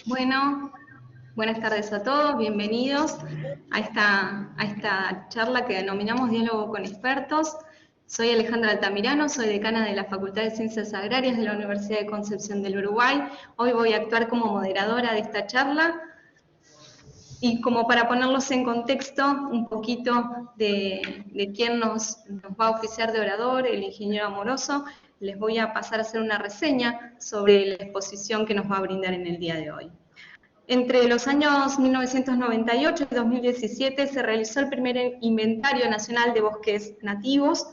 Bueno, buenas tardes a todos, bienvenidos a esta charla que denominamos Diálogo con Expertos. Soy Alejandra Altamirano, soy decana de la Facultad de Ciencias Agrarias de la Universidad de Concepción del Uruguay. Hoy voy a actuar como moderadora de esta charla. Y como para ponerlos en contexto, un poquito de quién nos va a oficiar de orador, el ingeniero Amoroso, les voy a pasar a hacer una reseña sobre la exposición que nos va a brindar en el día de hoy. Entre los años 1998 y 2017 se realizó el primer inventario nacional de bosques nativos.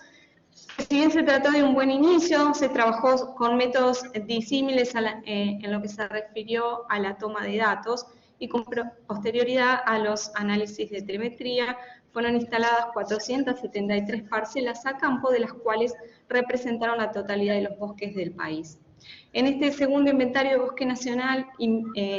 Si bien se trató de un buen inicio, se trabajó con métodos disímiles en lo que se refirió a la toma de datos y con posterioridad a los análisis de telemetría fueron instaladas 473 parcelas a campo, de las cuales representaron la totalidad de los bosques del país. En este segundo inventario de bosque nacional, iniciado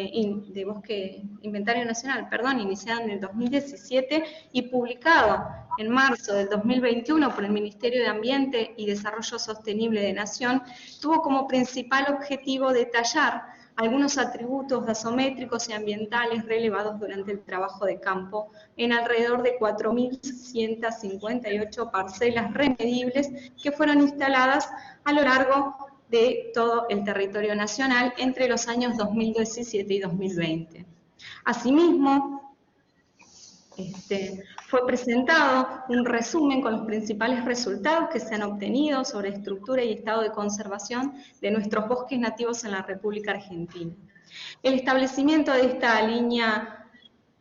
en el 2017 y publicado en marzo del 2021 por el Ministerio de Ambiente y Desarrollo Sostenible de Nación, tuvo como principal objetivo detallar algunos atributos gasométricos y ambientales relevados durante el trabajo de campo en alrededor de 4.158 parcelas remedibles que fueron instaladas a lo largo de todo el territorio nacional entre los años 2017 y 2020. Asimismo, fue presentado un resumen con los principales resultados que se han obtenido sobre estructura y estado de conservación de nuestros bosques nativos en la República Argentina. El establecimiento de esta línea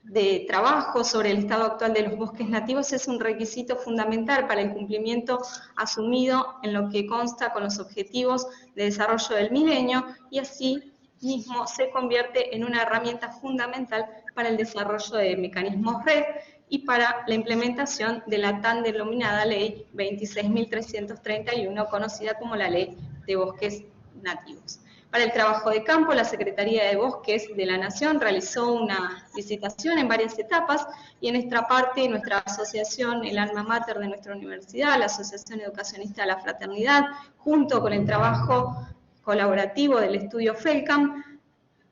de trabajo sobre el estado actual de los bosques nativos es un requisito fundamental para el cumplimiento asumido en lo que consta con los objetivos de desarrollo del milenio y así mismo se convierte en una herramienta fundamental para el desarrollo de mecanismos red y para la implementación de la tan denominada Ley 26.331, conocida como la Ley de Bosques Nativos. Para el trabajo de campo, la Secretaría de Bosques de la Nación realizó una licitación en varias etapas y en nuestra parte, nuestra asociación, el alma mater de nuestra universidad, la Asociación Educacionista de la Fraternidad, junto con el trabajo colaborativo del estudio FELCAM,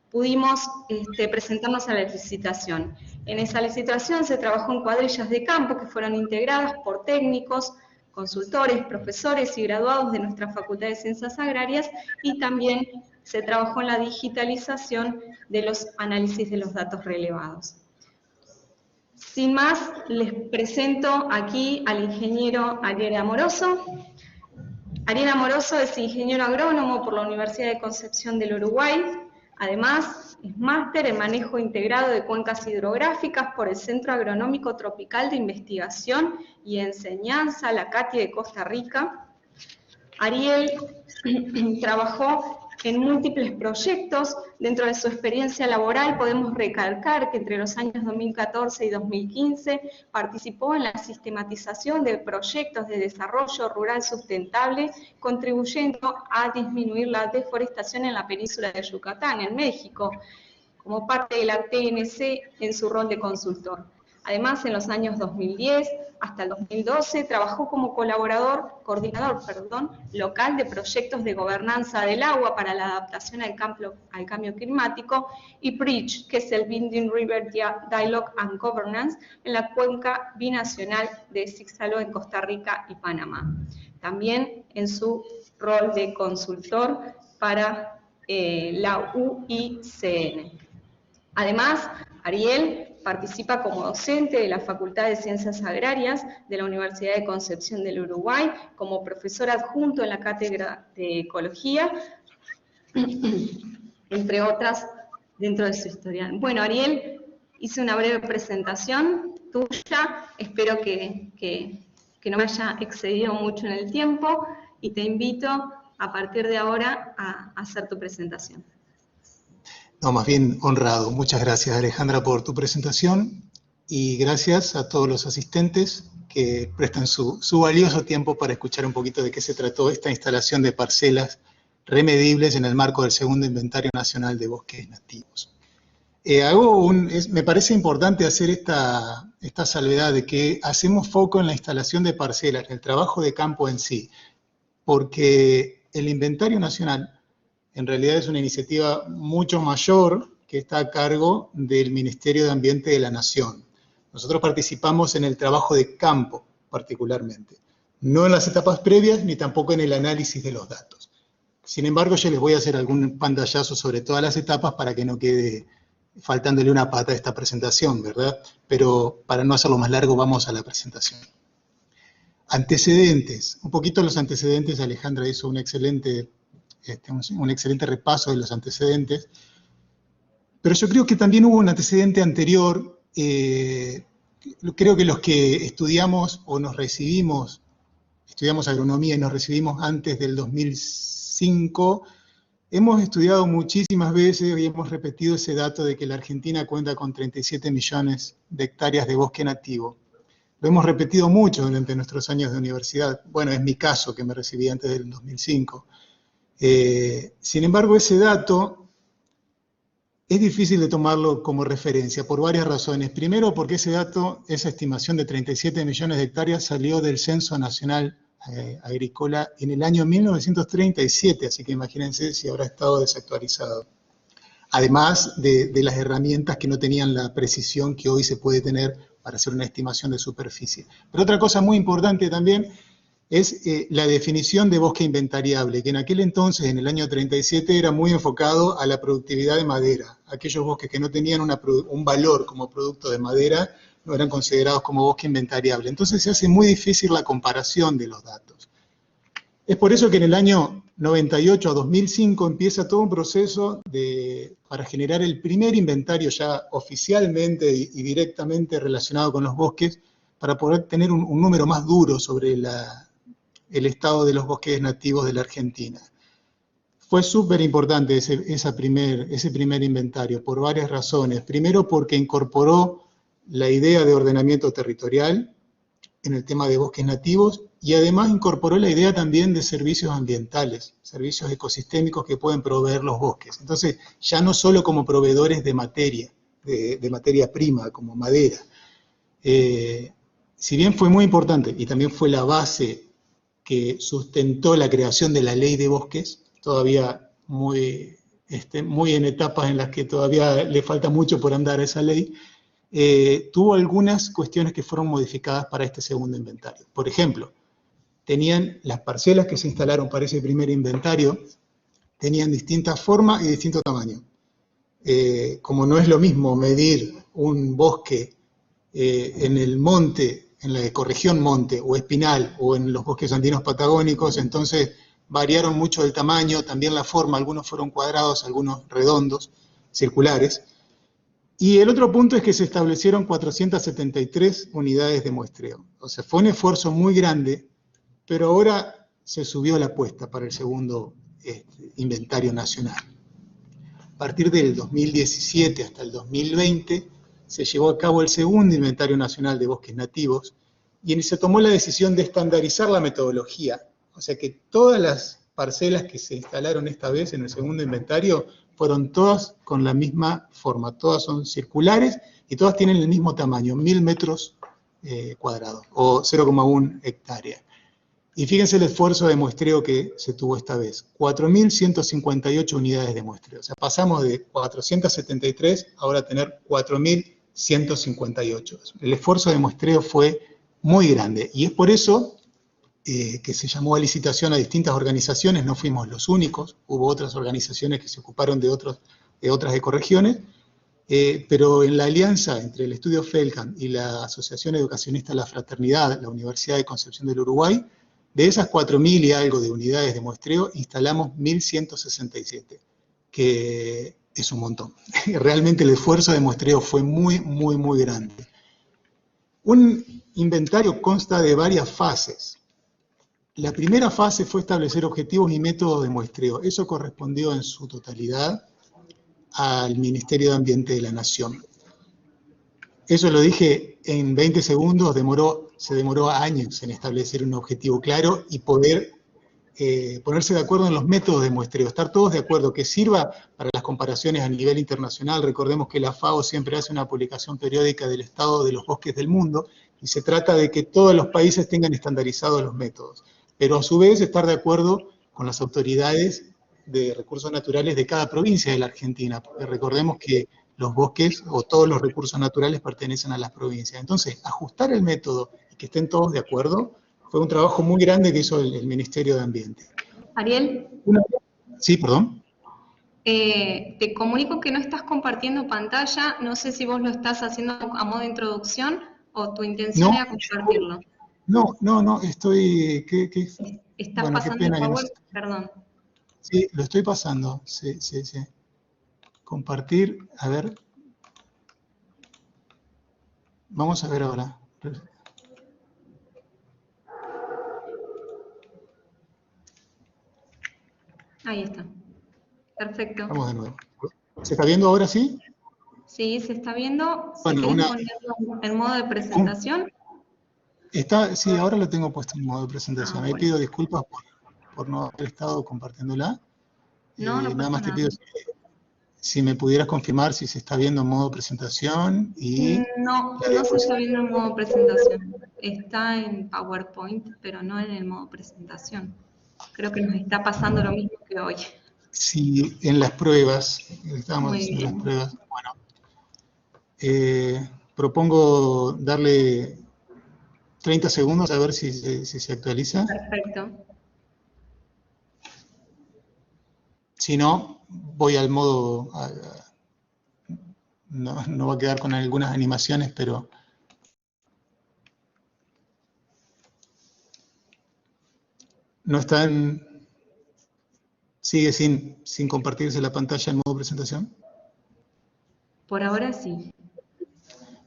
pudimos presentarnos a la licitación. En esa licitación se trabajó en cuadrillas de campo que fueron integradas por técnicos, consultores, profesores y graduados de nuestra Facultad de Ciencias Agrarias, y también se trabajó en la digitalización de los análisis de los datos relevados. Sin más, les presento aquí al ingeniero Ariel Amoroso. Ariel Amoroso es ingeniero agrónomo por la Universidad de Concepción del Uruguay. Además, es máster en manejo integrado de cuencas hidrográficas por el Centro Agronómico Tropical de Investigación y Enseñanza, la CATI de Costa Rica. Ariel trabajó en múltiples proyectos. Dentro de su experiencia laboral podemos recalcar que entre los años 2014 y 2015 participó en la sistematización de proyectos de desarrollo rural sustentable, contribuyendo a disminuir la deforestación en la península de Yucatán, en México, como parte de la TNC en su rol de consultor. Además, en los años 2010 hasta el 2012 trabajó como coordinador local de proyectos de gobernanza del agua para la adaptación al cambio climático, y BRIDGE, que es el Binding River Dialogue and Governance, en la cuenca binacional de Sixialó en Costa Rica y Panamá. También en su rol de consultor para la UICN. Además, Ariel participa como docente de la Facultad de Ciencias Agrarias de la Universidad de Concepción del Uruguay, como profesor adjunto en la Cátedra de Ecología, entre otras, dentro de su historial. Bueno, Ariel, hice una breve presentación tuya, espero que no me haya excedido mucho en el tiempo, y te invito a partir de ahora a hacer tu presentación. No, más bien honrado. Muchas gracias, Alejandra, por tu presentación, y gracias a todos los asistentes que prestan su valioso tiempo para escuchar un poquito de qué se trató esta instalación de parcelas remedibles en el marco del segundo Inventario Nacional de Bosques Nativos. Me parece importante hacer esta salvedad de que hacemos foco en la instalación de parcelas, en el trabajo de campo en sí, porque el Inventario Nacional en realidad es una iniciativa mucho mayor que está a cargo del Ministerio de Ambiente de la Nación. Nosotros participamos en el trabajo de campo, particularmente. No en las etapas previas, ni tampoco en el análisis de los datos. Sin embargo, yo les voy a hacer algún pantallazo sobre todas las etapas para que no quede faltándole una pata a esta presentación, ¿verdad? Pero para no hacerlo más largo, vamos a la presentación. Antecedentes. Un poquito los antecedentes, Alejandra hizo un excelente repaso de los antecedentes, pero yo creo que también hubo un antecedente anterior. Creo que los que estudiamos o nos recibimos, estudiamos agronomía y nos recibimos antes del 2005, hemos estudiado muchísimas veces y hemos repetido ese dato de que la Argentina cuenta con 37 millones de hectáreas de bosque nativo. Lo hemos repetido mucho durante nuestros años de universidad. Bueno, es mi caso, que me recibí antes del 2005. Sin embargo, ese dato es difícil de tomarlo como referencia por varias razones. Primero, porque ese dato, esa estimación de 37 millones de hectáreas salió del Censo Nacional Agrícola en el año 1937, así que imagínense si habrá estado desactualizado. Además de las herramientas que no tenían la precisión que hoy se puede tener para hacer una estimación de superficie. Pero otra cosa muy importante también es la definición de bosque inventariable, que en aquel entonces, en el año 37, era muy enfocado a la productividad de madera. Aquellos bosques que no tenían un valor como producto de madera no eran considerados como bosque inventariable. Entonces se hace muy difícil la comparación de los datos. Es por eso que en el año 98 a 2005 empieza todo un proceso para generar el primer inventario ya oficialmente y directamente relacionado con los bosques, para poder tener un número más duro sobre el estado de los bosques nativos de la Argentina. Fue súper importante ese primer inventario por varias razones. Primero, porque incorporó la idea de ordenamiento territorial en el tema de bosques nativos, y además incorporó la idea también de servicios ambientales, servicios ecosistémicos que pueden proveer los bosques. Entonces, ya no solo como proveedores de materia, de materia prima, como madera. Si bien fue muy importante y también fue la base que sustentó la creación de la ley de bosques, todavía muy en etapas en las que todavía le falta mucho por andar a esa ley, tuvo algunas cuestiones que fueron modificadas para este segundo inventario. Por ejemplo, tenían las parcelas que se instalaron para ese primer inventario, tenían distintas formas y distinto tamaño. Como no es lo mismo medir un bosque en el monte, en la ecorregión monte o espinal, o en los bosques andinos patagónicos, entonces variaron mucho el tamaño, también la forma, algunos fueron cuadrados, algunos redondos, circulares. Y el otro punto es que se establecieron 473 unidades de muestreo. O sea, fue un esfuerzo muy grande, pero ahora se subió la apuesta para el segundo inventario nacional. A partir del 2017 hasta el 2020 se llevó a cabo el segundo inventario nacional de bosques nativos y se tomó la decisión de estandarizar la metodología. O sea que todas las parcelas que se instalaron esta vez en el segundo inventario fueron todas con la misma forma, todas son circulares y todas tienen el mismo tamaño, 1000 metros cuadrados o 0,1 hectárea. Y fíjense el esfuerzo de muestreo que se tuvo esta vez, 4.158 unidades de muestreo. O sea, pasamos de 473 ahora a tener 4.158. El esfuerzo de muestreo fue muy grande y es por eso que se llamó a licitación a distintas organizaciones, no fuimos los únicos, hubo otras organizaciones que se ocuparon de otras ecorregiones, pero en la alianza entre el Estudio Felcan y la Asociación Educacionista La Fraternidad, la Universidad de Concepción del Uruguay, de esas 4.000 y algo de unidades de muestreo, instalamos 1.167, que es un montón. Realmente el esfuerzo de muestreo fue muy, muy, muy grande. Un inventario consta de varias fases. La primera fase fue establecer objetivos y métodos de muestreo. Eso correspondió en su totalidad al Ministerio de Ambiente de la Nación. Eso lo dije en 20 segundos, se demoró años en establecer un objetivo claro y poder ponerse de acuerdo en los métodos de muestreo, estar todos de acuerdo, que sirva para las comparaciones a nivel internacional. Recordemos que la FAO siempre hace una publicación periódica del estado de los bosques del mundo y se trata de que todos los países tengan estandarizados los métodos, pero a su vez estar de acuerdo con las autoridades de recursos naturales de cada provincia de la Argentina, porque recordemos que los bosques o todos los recursos naturales pertenecen a las provincias. Entonces, ajustar el método y que estén todos de acuerdo fue un trabajo muy grande que hizo el Ministerio de Ambiente. Ariel, Sí, perdón. te comunico que no estás compartiendo pantalla, no sé si vos lo estás haciendo a modo de introducción o tu intención No, era compartirlo. no, estoy... Estás Bueno, qué pasando el pena que no PowerPoint, sé. perdón. Sí, lo estoy pasando, sí. Compartir, a ver. Vamos a ver ahora. Ahí está. Perfecto. Vamos de nuevo. ¿Se está viendo ahora sí? Sí, se está viendo. Si Bueno, querés ponerlo en modo de presentación. sí, ahora lo tengo puesto en modo de presentación. Ahí Bueno. pido disculpas por no haber estado compartiéndola. No Nada pasa más te nada. pido si me pudieras confirmar si se está viendo en modo presentación y... No se está viendo en modo presentación. Está en PowerPoint, pero no en el modo presentación. Creo que nos está pasando lo mismo que hoy. Sí, en las pruebas, estábamos Muy haciendo las bien. pruebas. Bueno, propongo darle 30 segundos a ver si se actualiza. Perfecto. Si no, voy al modo... no va a quedar con algunas animaciones, pero... No están... ¿Sigue sin compartirse la pantalla en modo presentación? Por ahora sí.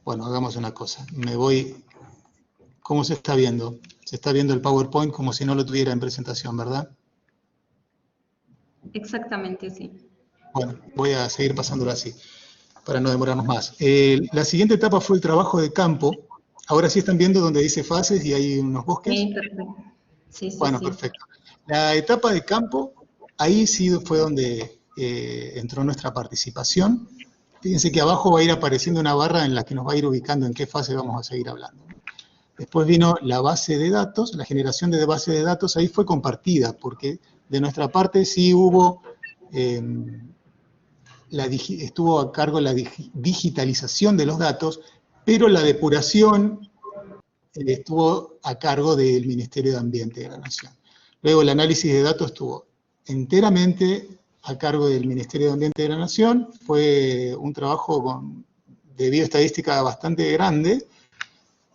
Bueno, hagamos una cosa. Me voy... ¿Cómo se está viendo? Se está viendo el PowerPoint como si no lo tuviera en presentación, ¿verdad? Exactamente, sí. Bueno, voy a seguir pasándolo así, para no demorarnos más. La siguiente etapa fue el trabajo de campo. Ahora sí están viendo donde dice fases y hay unos bosques. Sí, perfecto. Sí. Bueno, perfecto. La etapa de campo, ahí sí fue donde entró nuestra participación. Fíjense que abajo va a ir apareciendo una barra en la que nos va a ir ubicando en qué fase vamos a seguir hablando. Después vino la base de datos, la generación de base de datos, ahí fue compartida, porque de nuestra parte sí hubo, estuvo a cargo la digitalización de los datos, pero la depuración estuvo a cargo del Ministerio de Ambiente de la Nación. Luego el análisis de datos estuvo enteramente a cargo del Ministerio de Ambiente de la Nación, fue un trabajo de bioestadística bastante grande,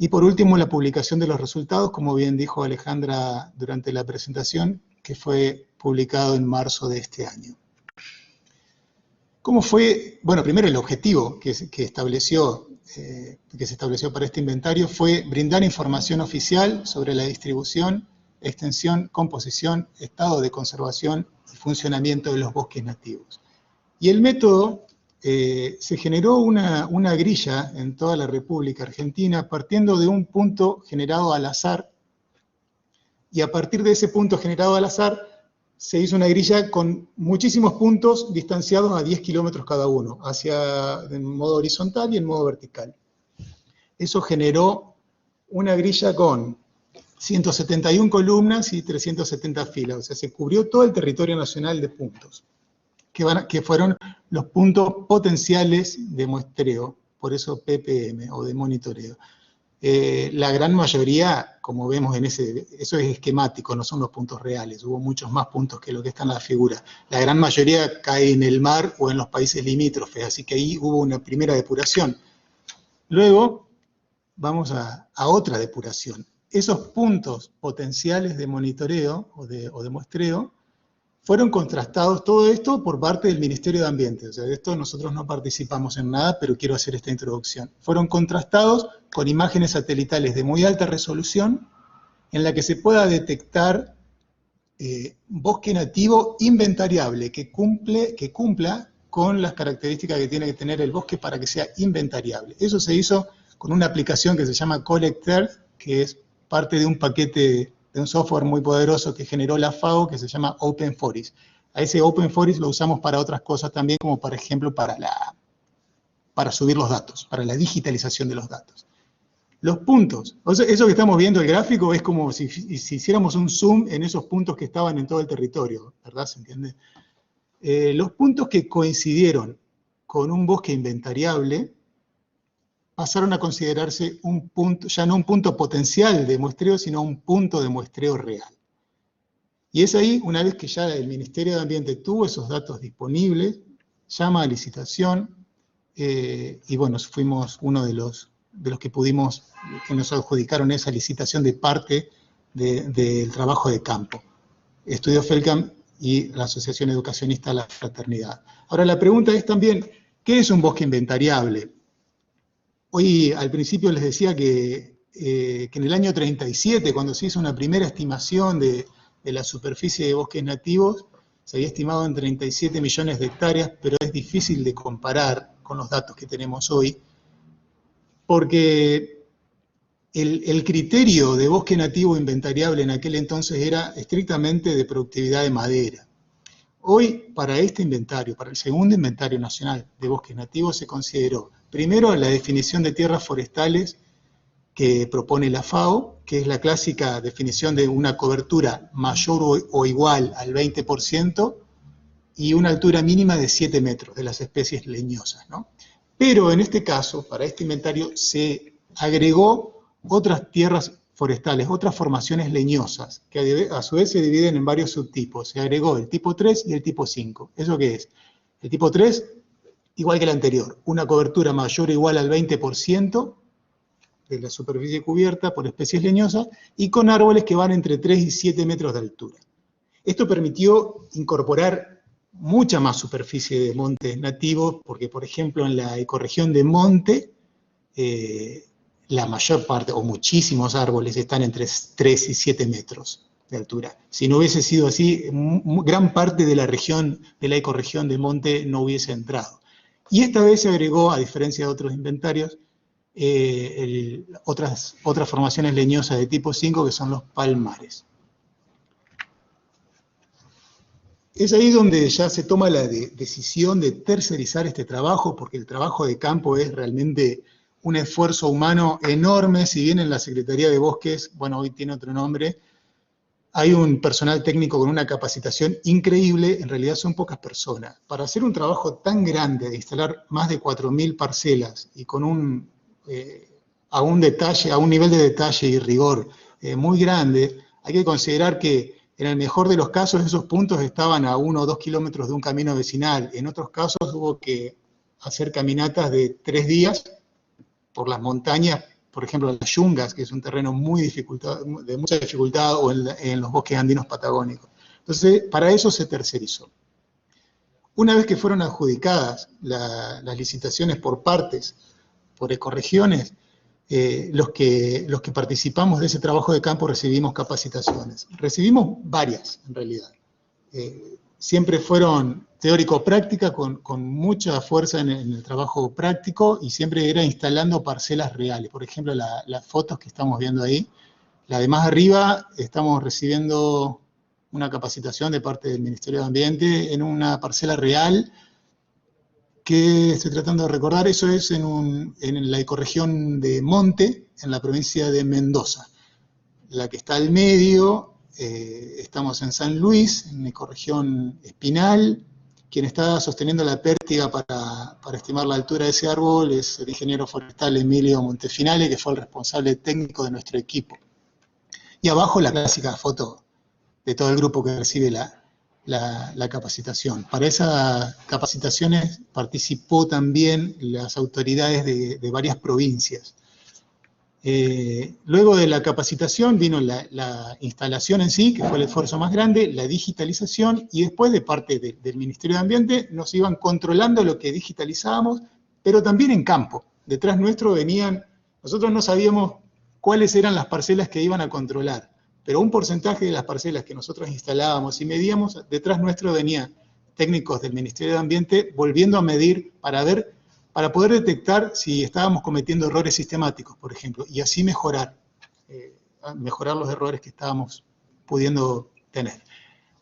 y por último la publicación de los resultados, como bien dijo Alejandra durante la presentación, que fue publicado en marzo de este año. ¿Cómo fue? Bueno, primero el objetivo que se estableció para este inventario fue brindar información oficial sobre la distribución, extensión, composición, estado de conservación y funcionamiento de los bosques nativos. Y el método, se generó una grilla en toda la República Argentina partiendo de un punto generado al azar, y a partir de ese punto generado al azar se hizo una grilla con muchísimos puntos distanciados a 10 kilómetros cada uno, en modo horizontal y en modo vertical. Eso generó una grilla con 171 columnas y 370 filas, o sea, se cubrió todo el territorio nacional de puntos, que fueron los puntos potenciales de muestreo, por eso PPM, o de monitoreo. La gran mayoría, como vemos eso es esquemático, no son los puntos reales, hubo muchos más puntos que lo que está en la figura. La gran mayoría cae en el mar o en los países limítrofes, así que ahí hubo una primera depuración. Luego vamos a otra depuración. Esos puntos potenciales de monitoreo o de muestreo fueron contrastados, todo esto por parte del Ministerio de Ambiente. O sea, de esto nosotros no participamos en nada, pero quiero hacer esta introducción. Fueron contrastados con imágenes satelitales de muy alta resolución, en la que se pueda detectar bosque nativo inventariable, que cumpla con las características que tiene que tener el bosque para que sea inventariable. Eso se hizo con una aplicación que se llama Collect Earth, que es parte de un paquete de un software muy poderoso que generó la FAO, que se llama Open Forest. A ese Open Forest lo usamos para otras cosas también, como por ejemplo para subir los datos, para la digitalización de los datos. Los puntos, o sea, eso que estamos viendo, el gráfico, es como si hiciéramos un zoom en esos puntos que estaban en todo el territorio, ¿verdad? ¿Se entiende? los puntos que coincidieron con un bosque inventariable pasaron a considerarse un punto, ya no un punto potencial de muestreo, sino un punto de muestreo real. Y es ahí, una vez que ya el Ministerio de Ambiente tuvo esos datos disponibles, llama a licitación, y bueno, fuimos uno de los que pudimos, que nos adjudicaron esa licitación de parte del trabajo de campo. Estudio FELCAM y la Asociación Educacionista La Fraternidad. Ahora la pregunta es también, ¿qué es un bosque inventariable? Hoy al principio les decía que en el año 37, cuando se hizo una primera estimación de la superficie de bosques nativos, se había estimado en 37 millones de hectáreas, pero es difícil de comparar con los datos que tenemos hoy, porque el criterio de bosque nativo inventariable en aquel entonces era estrictamente de productividad de madera. Hoy, para este inventario, para el segundo inventario nacional de bosques nativos, se consideró, primero, la definición de tierras forestales que propone la FAO, que es la clásica definición de una cobertura mayor o igual al 20% y una altura mínima de 7 metros de las especies leñosas, ¿no? Pero en este caso, para este inventario, se agregó otras tierras forestales, otras formaciones leñosas, que a su vez se dividen en varios subtipos. Se agregó el tipo 3 y el tipo 5. ¿Eso qué es? El tipo 3, igual que el anterior, una cobertura mayor o igual al 20% de la superficie cubierta por especies leñosas y con árboles que van entre 3 y 7 metros de altura. Esto permitió incorporar mucha más superficie de montes nativos, porque por ejemplo en la ecorregión de monte, la mayor parte, o muchísimos árboles, están entre 3 y 7 metros de altura. Si no hubiese sido así, gran parte de la región, de la ecorregión de monte no hubiese entrado. Y esta vez se agregó, a diferencia de otros inventarios, otras formaciones leñosas de tipo 5, que son los palmares. Es ahí donde ya se toma la decisión de tercerizar este trabajo, porque el trabajo de campo es realmente un esfuerzo humano enorme. Si bien en la Secretaría de Bosques, bueno, hoy tiene otro nombre, hay un personal técnico con una capacitación increíble, en realidad son pocas personas. Para hacer un trabajo tan grande, de instalar más de 4.000 parcelas y con a un nivel de detalle y rigor muy grande, hay que considerar que en el mejor de los casos esos puntos estaban a 1 o 2 kilómetros de un camino vecinal. En otros casos hubo que hacer caminatas de 3 días por las montañas, por ejemplo, las yungas, que es un terreno de mucha dificultad, o en los bosques andinos patagónicos. Entonces, para eso se tercerizó. Una vez que fueron adjudicadas las licitaciones por partes, por ecorregiones, los que participamos de ese trabajo de campo recibimos capacitaciones. Recibimos varias, en realidad. Siempre fueron teórico-práctica, con mucha fuerza en el trabajo práctico, y siempre era instalando parcelas reales. Por ejemplo, las fotos que estamos viendo ahí, la de más arriba, estamos recibiendo una capacitación de parte del Ministerio de Ambiente en una parcela real, que estoy tratando de recordar, eso es en la ecorregión de Monte, en la provincia de Mendoza. La que está al medio, estamos en San Luis, en la ecorregión Espinal. Quien está sosteniendo la pértiga para estimar la altura de ese árbol es el ingeniero forestal Emilio Montefinale, que fue el responsable técnico de nuestro equipo. Y abajo la clásica foto de todo el grupo que recibe la capacitación. Para esas capacitaciones participó también las autoridades de varias provincias. Luego de la capacitación vino la instalación en sí, que fue el esfuerzo más grande, la digitalización, y después de parte del Ministerio de Ambiente nos iban controlando lo que digitalizábamos, pero también en campo. Detrás nuestro venían, nosotros no sabíamos cuáles eran las parcelas que iban a controlar, pero un porcentaje de las parcelas que nosotros instalábamos y medíamos, detrás nuestro venían técnicos del Ministerio de Ambiente volviendo a medir para poder detectar si estábamos cometiendo errores sistemáticos, por ejemplo, y así mejorar los errores que estábamos pudiendo tener.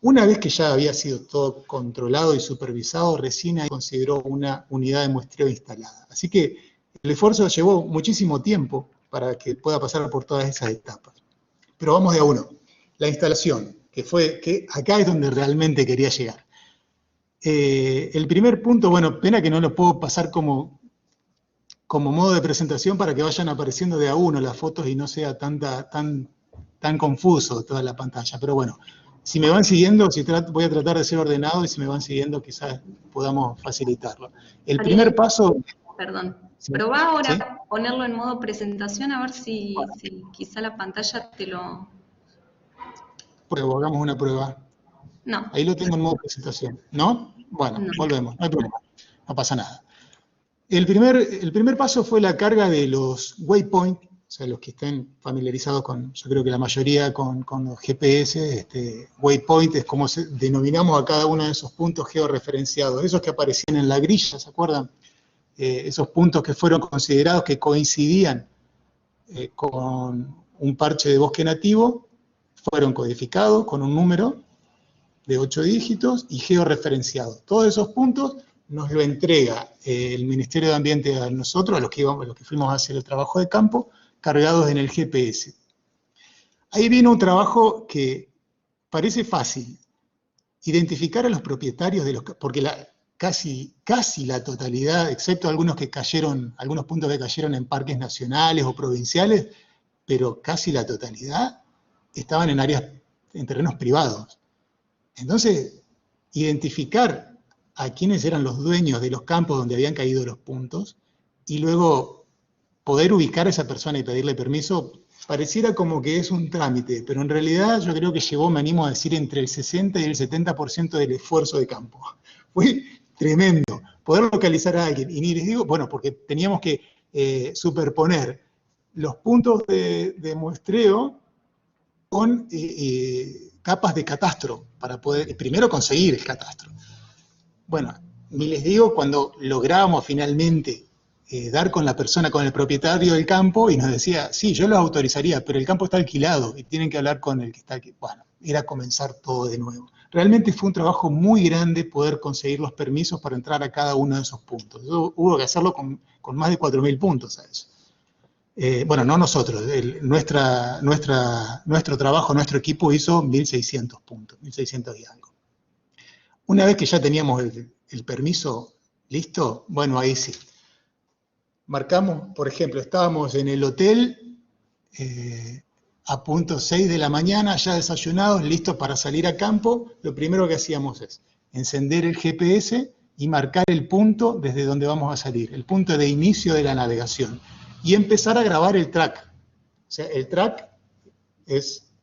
Una vez que ya había sido todo controlado y supervisado, recién ahí consideró una unidad de muestreo instalada. Así que el esfuerzo llevó muchísimo tiempo para que pueda pasar por todas esas etapas. Pero vamos de a uno. La instalación, que acá es donde realmente quería llegar. El primer punto, bueno, pena que no lo puedo pasar como modo de presentación para que vayan apareciendo de a uno las fotos y no sea tan confuso toda la pantalla. Pero bueno, si me van siguiendo, voy a tratar de ser ordenado y si me van siguiendo quizás podamos facilitarlo. El primer Ariel, paso... perdón. ¿Sí? Probá ahora ¿Sí? ponerlo en modo presentación a ver si quizá la pantalla te lo... Pruebo, hagamos una prueba. No, Ahí lo tengo en modo presentación. ¿No? Bueno, no. volvemos, no hay problema, no pasa nada. El primer paso fue la carga de los waypoints, o sea, los que estén familiarizados con, yo creo que la mayoría con los GPS, waypoint es como denominamos a cada uno de esos puntos georreferenciados, esos que aparecían en la grilla, ¿se acuerdan? Esos puntos que fueron considerados que coincidían con un parche de bosque nativo, fueron codificados con un número de 8 dígitos y georreferenciados. Todos esos puntos nos lo entrega el Ministerio de Ambiente a nosotros, a los que fuimos a hacer el trabajo de campo, cargados en el GPS. Ahí viene un trabajo que parece fácil, identificar a los propietarios de los, porque casi la totalidad, excepto algunos puntos que cayeron en parques nacionales o provinciales, pero casi la totalidad estaban en terrenos privados. Entonces, identificar a quiénes eran los dueños de los campos donde habían caído los puntos y luego poder ubicar a esa persona y pedirle permiso, pareciera como que es un trámite, pero en realidad yo creo que llevó, me animo a decir, entre el 60 y el 70% del esfuerzo de campo. Fue tremendo poder localizar a alguien. Y ni les digo, bueno, porque teníamos que superponer los puntos de muestreo con capas de catastro para poder primero conseguir el catastro. Bueno, ni les digo cuando logramos finalmente dar con la persona, con el propietario del campo y nos decía, sí, yo lo autorizaría, pero el campo está alquilado y tienen que hablar con el que está aquí. Bueno, era comenzar todo de nuevo. Realmente fue un trabajo muy grande poder conseguir los permisos para entrar a cada uno de esos puntos. Hubo que hacerlo con más de 4.000 puntos a eso. Bueno, no nosotros, nuestro trabajo, nuestro equipo hizo 1.600 puntos, 1.600 y algo. Una vez que ya teníamos el permiso listo, bueno, ahí sí. Marcamos, por ejemplo, estábamos en el hotel a punto 6 de la mañana, ya desayunados, listos para salir a campo. Lo primero que hacíamos es encender el GPS y marcar el punto desde donde vamos a salir, el punto de inicio de la navegación. Y empezar a grabar el track. O sea, el track es,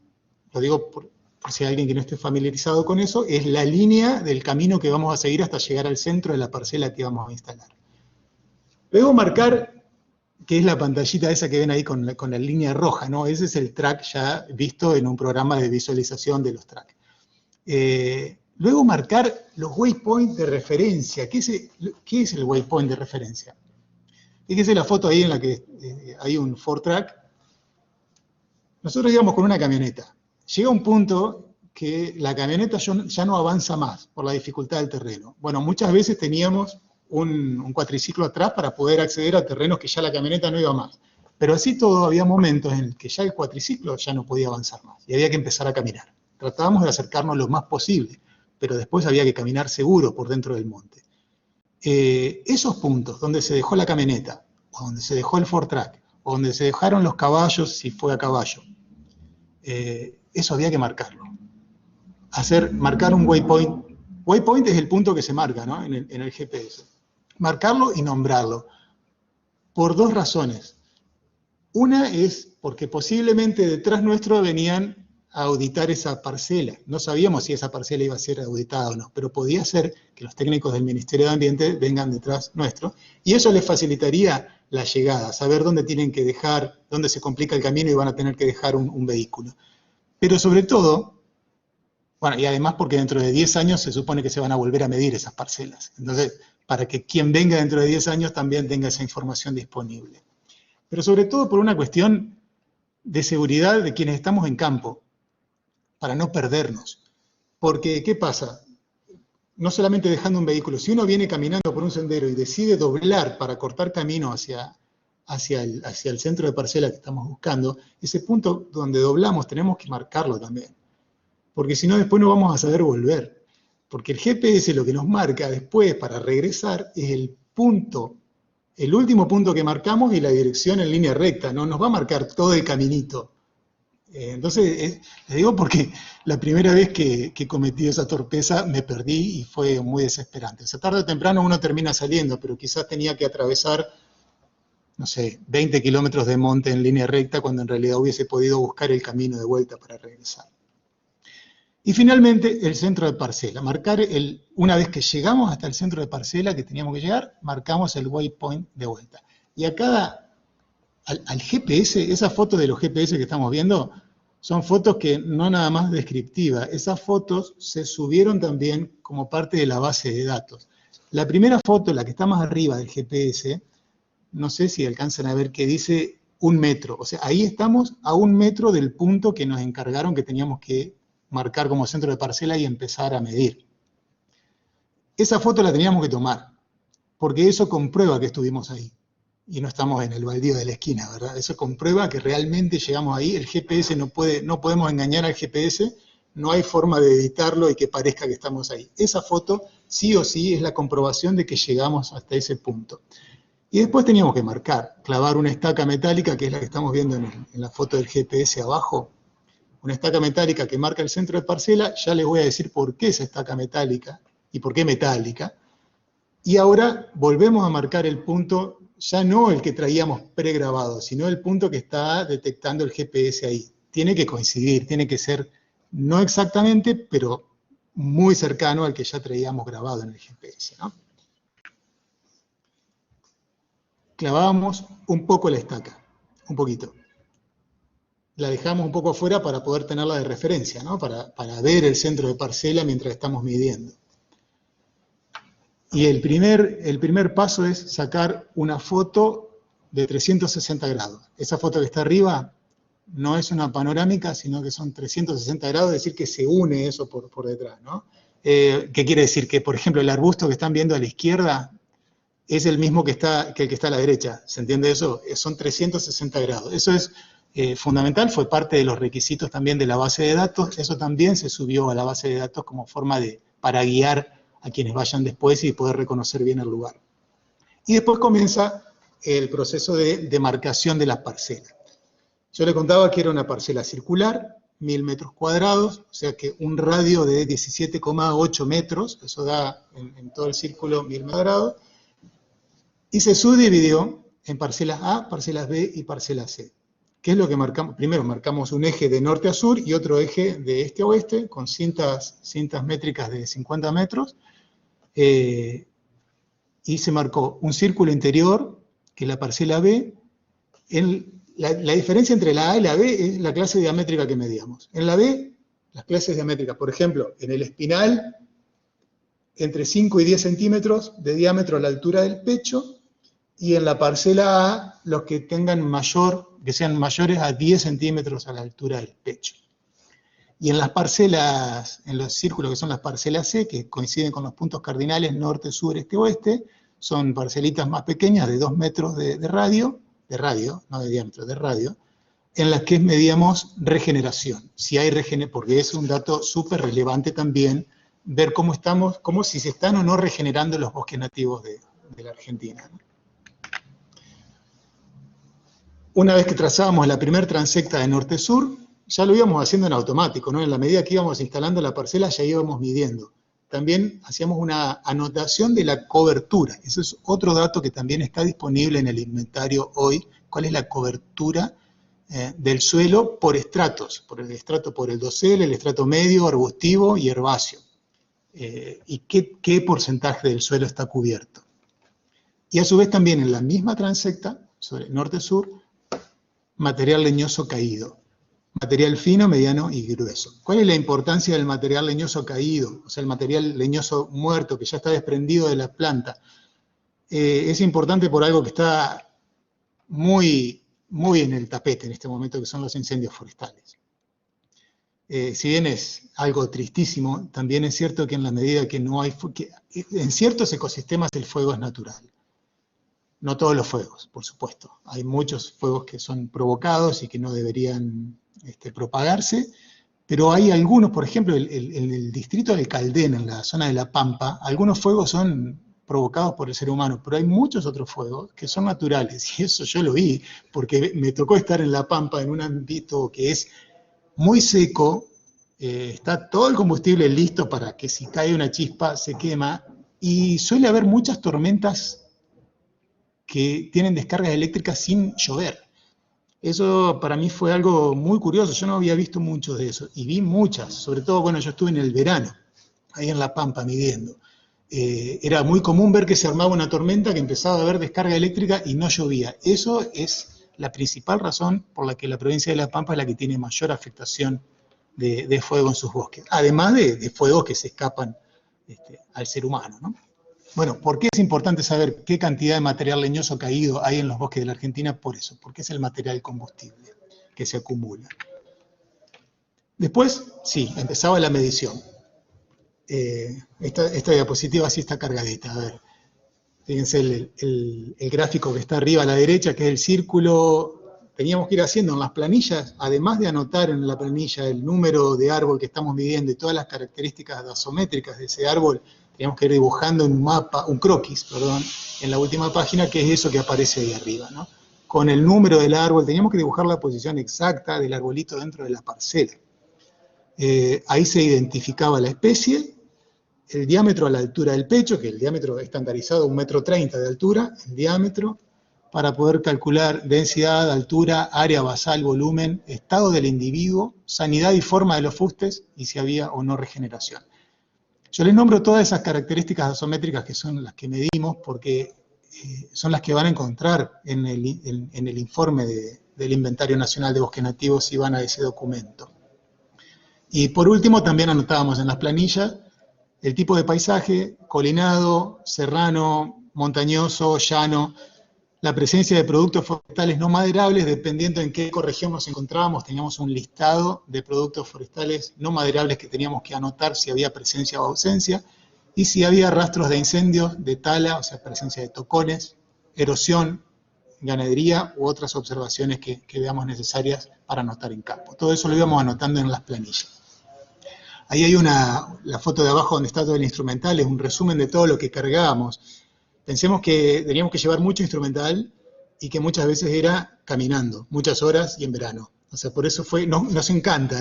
lo digo por si hay alguien que no esté familiarizado con eso, es la línea del camino que vamos a seguir hasta llegar al centro de la parcela que vamos a instalar. Luego marcar, que es la pantallita esa que ven ahí con la línea roja, ¿no? Ese es el track ya visto en un programa de visualización de los tracks. Luego marcar los waypoints de referencia. ¿Qué es el waypoint de referencia? Fíjese la foto ahí en la que hay un Ford Track. Nosotros íbamos con una camioneta. Llega un punto que la camioneta ya no avanza más por la dificultad del terreno. Bueno, muchas veces teníamos un cuatriciclo atrás para poder acceder a terrenos que ya la camioneta no iba más. Pero así todo, había momentos en el que ya el cuatriciclo ya no podía avanzar más y había que empezar a caminar. Tratábamos de acercarnos lo más posible, pero después había que caminar seguro por dentro del monte. Esos puntos donde se dejó la camioneta, o donde se dejó el Ford Track, o donde se dejaron los caballos si fue a caballo, eso había que marcarlo. Marcar un waypoint. Waypoint es el punto que se marca, ¿no? en el GPS. Marcarlo y nombrarlo. Por dos razones. Una es porque posiblemente detrás nuestro venían a auditar esa parcela. No sabíamos si esa parcela iba a ser auditada o no, pero podía ser que los técnicos del Ministerio de Ambiente vengan detrás nuestro, y eso les facilitaría la llegada, saber dónde tienen que dejar, dónde se complica el camino y van a tener que dejar un vehículo. Pero sobre todo, bueno, y además porque dentro de 10 años se supone que se van a volver a medir esas parcelas. Entonces, para que quien venga dentro de 10 años también tenga esa información disponible. Pero sobre todo por una cuestión de seguridad de quienes estamos en campo, para no perdernos. Porque, ¿qué pasa? No solamente dejando un vehículo, si uno viene caminando por un sendero y decide doblar para cortar camino hacia el centro de parcela que estamos buscando, ese punto donde doblamos tenemos que marcarlo también. Porque si no, después no vamos a saber volver. Porque el GPS lo que nos marca después para regresar es el punto, el último punto que marcamos y la dirección en línea recta, no nos va a marcar todo el caminito. Entonces, le digo porque la primera vez que cometí esa torpeza me perdí y fue muy desesperante. O sea, tarde o temprano uno termina saliendo, pero quizás tenía que atravesar, no sé, 20 kilómetros de monte en línea recta cuando en realidad hubiese podido buscar el camino de vuelta para regresar. Y finalmente, el centro de parcela. Una vez que llegamos hasta el centro de parcela que teníamos que llegar, marcamos el waypoint de vuelta. Y al GPS, esas fotos de los GPS que estamos viendo, son fotos que no nada más descriptivas. Esas fotos se subieron también como parte de la base de datos. La primera foto, la que está más arriba del GPS, no sé si alcanzan a ver que dice 1 metro. O sea, ahí estamos a 1 metro del punto que nos encargaron que teníamos que marcar como centro de parcela y empezar a medir. Esa foto la teníamos que tomar, porque eso comprueba que estuvimos ahí. Y no estamos en el baldío de la esquina, ¿verdad? Eso comprueba que realmente llegamos ahí. El GPS no podemos engañar al GPS, no hay forma de editarlo y que parezca que estamos ahí. Esa foto, sí o sí, es la comprobación de que llegamos hasta ese punto. Y después teníamos que marcar, clavar una estaca metálica, que es la que estamos viendo en la foto del GPS abajo, una estaca metálica que marca el centro de parcela. Ya les voy a decir por qué esa estaca metálica y por qué metálica. Y ahora volvemos a marcar el punto, ya no el que traíamos pregrabado, sino el punto que está detectando el GPS ahí. Tiene que coincidir, tiene que ser, no exactamente, pero muy cercano al que ya traíamos grabado en el GPS, ¿no? Clavábamos un poco la estaca, un poquito. La dejamos un poco afuera para poder tenerla de referencia, ¿no? Para ver el centro de parcela mientras estamos midiendo. Y el primer paso es sacar una foto de 360 grados. Esa foto que está arriba no es una panorámica, sino que son 360 grados, es decir, que se une eso por detrás, ¿no? ¿Qué quiere decir? Que, por ejemplo, el arbusto que están viendo a la izquierda es el mismo que el que está a la derecha. ¿Se entiende eso? Son 360 grados. Eso es fundamental, fue parte de los requisitos también de la base de datos. Eso también se subió a la base de datos como forma para guiar a quienes vayan después y poder reconocer bien el lugar. Y después comienza el proceso de demarcación de las parcelas. Yo le contaba que era una parcela circular, 1000 metros cuadrados, o sea que un radio de 17,8 metros, eso da en todo el círculo 1000 metros cuadrados, y se subdividió en parcelas A, parcelas B y parcelas C. ¿Qué es lo que marcamos? Primero marcamos un eje de norte a sur y otro eje de este a oeste, con cintas métricas de 50 metros, y se marcó un círculo interior, que es la parcela B. La diferencia entre la A y la B es la clase diamétrica que medíamos. En la B, las clases diamétricas, por ejemplo, en el espinal, entre 5 y 10 centímetros de diámetro a la altura del pecho, y en la parcela A, los que sean mayores a 10 centímetros a la altura del pecho. Y en las parcelas, en los círculos que son las parcelas C, que coinciden con los puntos cardinales norte, sur, este, oeste, son parcelitas más pequeñas de 2 metros de radio, no de diámetro, de radio, en las que medíamos regeneración. Si hay porque es un dato súper relevante también, ver si se están o no regenerando los bosques nativos de la Argentina. Una vez que trazábamos la primera transecta de norte-sur, ya lo íbamos haciendo en automático, ¿no? En la medida que íbamos instalando la parcela ya íbamos midiendo. También hacíamos una anotación de la cobertura. Eso es otro dato que también está disponible en el inventario hoy. ¿Cuál es la cobertura del suelo por estratos? Por el dosel, el estrato medio, arbustivo y herbáceo. Y qué porcentaje del suelo está cubierto. Y a su vez también en la misma transecta, sobre norte-sur, material leñoso caído. Material fino, mediano y grueso. ¿Cuál es la importancia del material leñoso caído? O sea, el material leñoso muerto que ya está desprendido de la planta. Es importante por algo que está muy en el tapete en este momento, que son los incendios forestales. Si bien es algo tristísimo, también es cierto que en la medida que no hay... en ciertos ecosistemas el fuego es natural. No todos los fuegos, por supuesto. Hay muchos fuegos que son provocados y que no deberían propagarse, Pero hay algunos, por ejemplo, en el distrito del Caldén, en la zona de La Pampa, algunos fuegos son provocados por el ser humano, pero hay muchos otros fuegos que son naturales, y eso yo lo vi, porque me tocó estar en La Pampa en un ámbito que es muy seco, está todo el combustible listo para que si cae una chispa se quema, y suele haber muchas tormentas que tienen descargas eléctricas sin llover. Eso para mí fue algo muy curioso, yo no había visto mucho de eso, y vi muchas, sobre todo, bueno, yo estuve en el verano, ahí en La Pampa midiendo. Era muy común ver que se armaba una tormenta, que empezaba a haber descarga eléctrica y no llovía. Eso es la principal razón por la que la provincia de La Pampa es la que tiene mayor afectación de fuego en sus bosques, además de fuegos que se escapan al ser humano, ¿no? Bueno, ¿por qué es importante saber qué cantidad de material leñoso caído hay en los bosques de la Argentina? Por eso, porque es el material combustible que se acumula. Después, sí, empezaba la medición. Esta diapositiva sí está cargadita. A ver, fíjense el gráfico que está arriba a la derecha, que es el círculo. Teníamos que ir haciendo en las planillas, además de anotar en la planilla el número de árbol que estamos midiendo y todas las características dasométricas de ese árbol, teníamos que ir dibujando un mapa, un croquis, perdón, en la última página, que es eso que aparece ahí arriba, ¿no? Con el número del árbol, teníamos que dibujar la posición exacta del arbolito dentro de la parcela. Ahí se identificaba la especie, el diámetro a la altura del pecho, que el diámetro estandarizado 1,30 m de altura, el diámetro, para poder calcular densidad, altura, área basal, volumen, estado del individuo, sanidad y forma de los fustes, y si había o no regeneración. Yo les nombro todas esas características dasométricas que son las que medimos, porque son las que van a encontrar en el informe del Inventario Nacional de Bosques Nativos si van a ese documento. Y por último, también anotábamos en las planillas el tipo de paisaje, colinado, serrano, montañoso, llano, la presencia de productos forestales no maderables, dependiendo en qué ecorregión nos encontrábamos, teníamos un listado de productos forestales no maderables que teníamos que anotar si había presencia o ausencia, y si había rastros de incendios, de tala, o sea, presencia de tocones, erosión, ganadería u otras observaciones que veamos necesarias para anotar en campo. Todo eso lo íbamos anotando en las planillas. Ahí hay la foto de abajo donde está todo el instrumental, es un resumen de todo lo que cargábamos. Pensemos que teníamos que llevar mucho instrumental y que muchas veces era caminando, muchas horas y en verano. O sea, por eso nos encanta,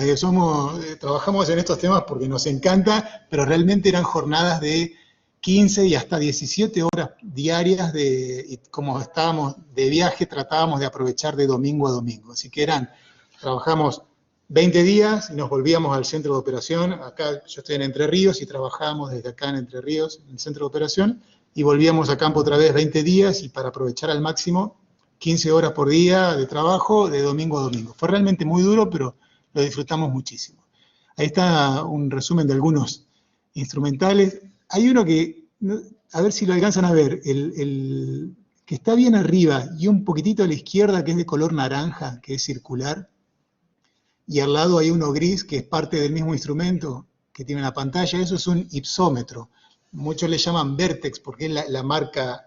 trabajamos en estos temas porque nos encanta, pero realmente eran jornadas de 15 y hasta 17 horas diarias y como estábamos de viaje, tratábamos de aprovechar de domingo a domingo. Así que trabajamos 20 días y nos volvíamos al centro de operación. Acá yo estoy en Entre Ríos y trabajábamos desde acá en Entre Ríos, en el centro de operación, y volvíamos a campo otra vez 20 días y para aprovechar al máximo 15 horas por día de trabajo de domingo a domingo. Fue realmente muy duro, pero lo disfrutamos muchísimo. Ahí está un resumen de algunos instrumentales. Hay uno que, a ver si lo alcanzan a ver, el que está bien arriba y un poquitito a la izquierda, que es de color naranja, que es circular, y al lado hay uno gris, que es parte del mismo instrumento, que tiene una pantalla. Eso es un ipsómetro. Muchos le llaman Vertex, porque es la marca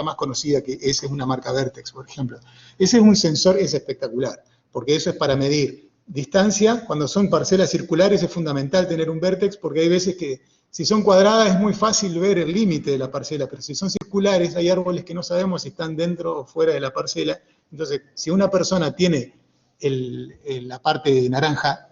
más conocida, que esa es una marca Vertex, por ejemplo. Ese es un sensor, es espectacular, porque eso es para medir distancia. Cuando son parcelas circulares es fundamental tener un Vertex, porque hay veces que si son cuadradas es muy fácil ver el límite de la parcela, pero si son circulares hay árboles que no sabemos si están dentro o fuera de la parcela. Entonces, si una persona tiene la parte naranja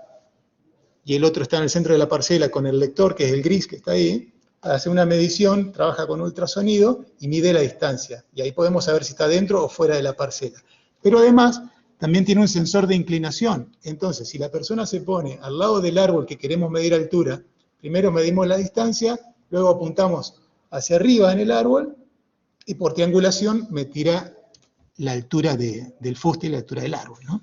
y el otro está en el centro de la parcela con el lector, que es el gris que está ahí, hace una medición, trabaja con ultrasonido y mide la distancia. Y ahí podemos saber si está dentro o fuera de la parcela. Pero además, también tiene un sensor de inclinación. Entonces, si la persona se pone al lado del árbol que queremos medir altura, primero medimos la distancia, luego apuntamos hacia arriba en el árbol y por triangulación me tira la altura del fuste y la altura del árbol, ¿no?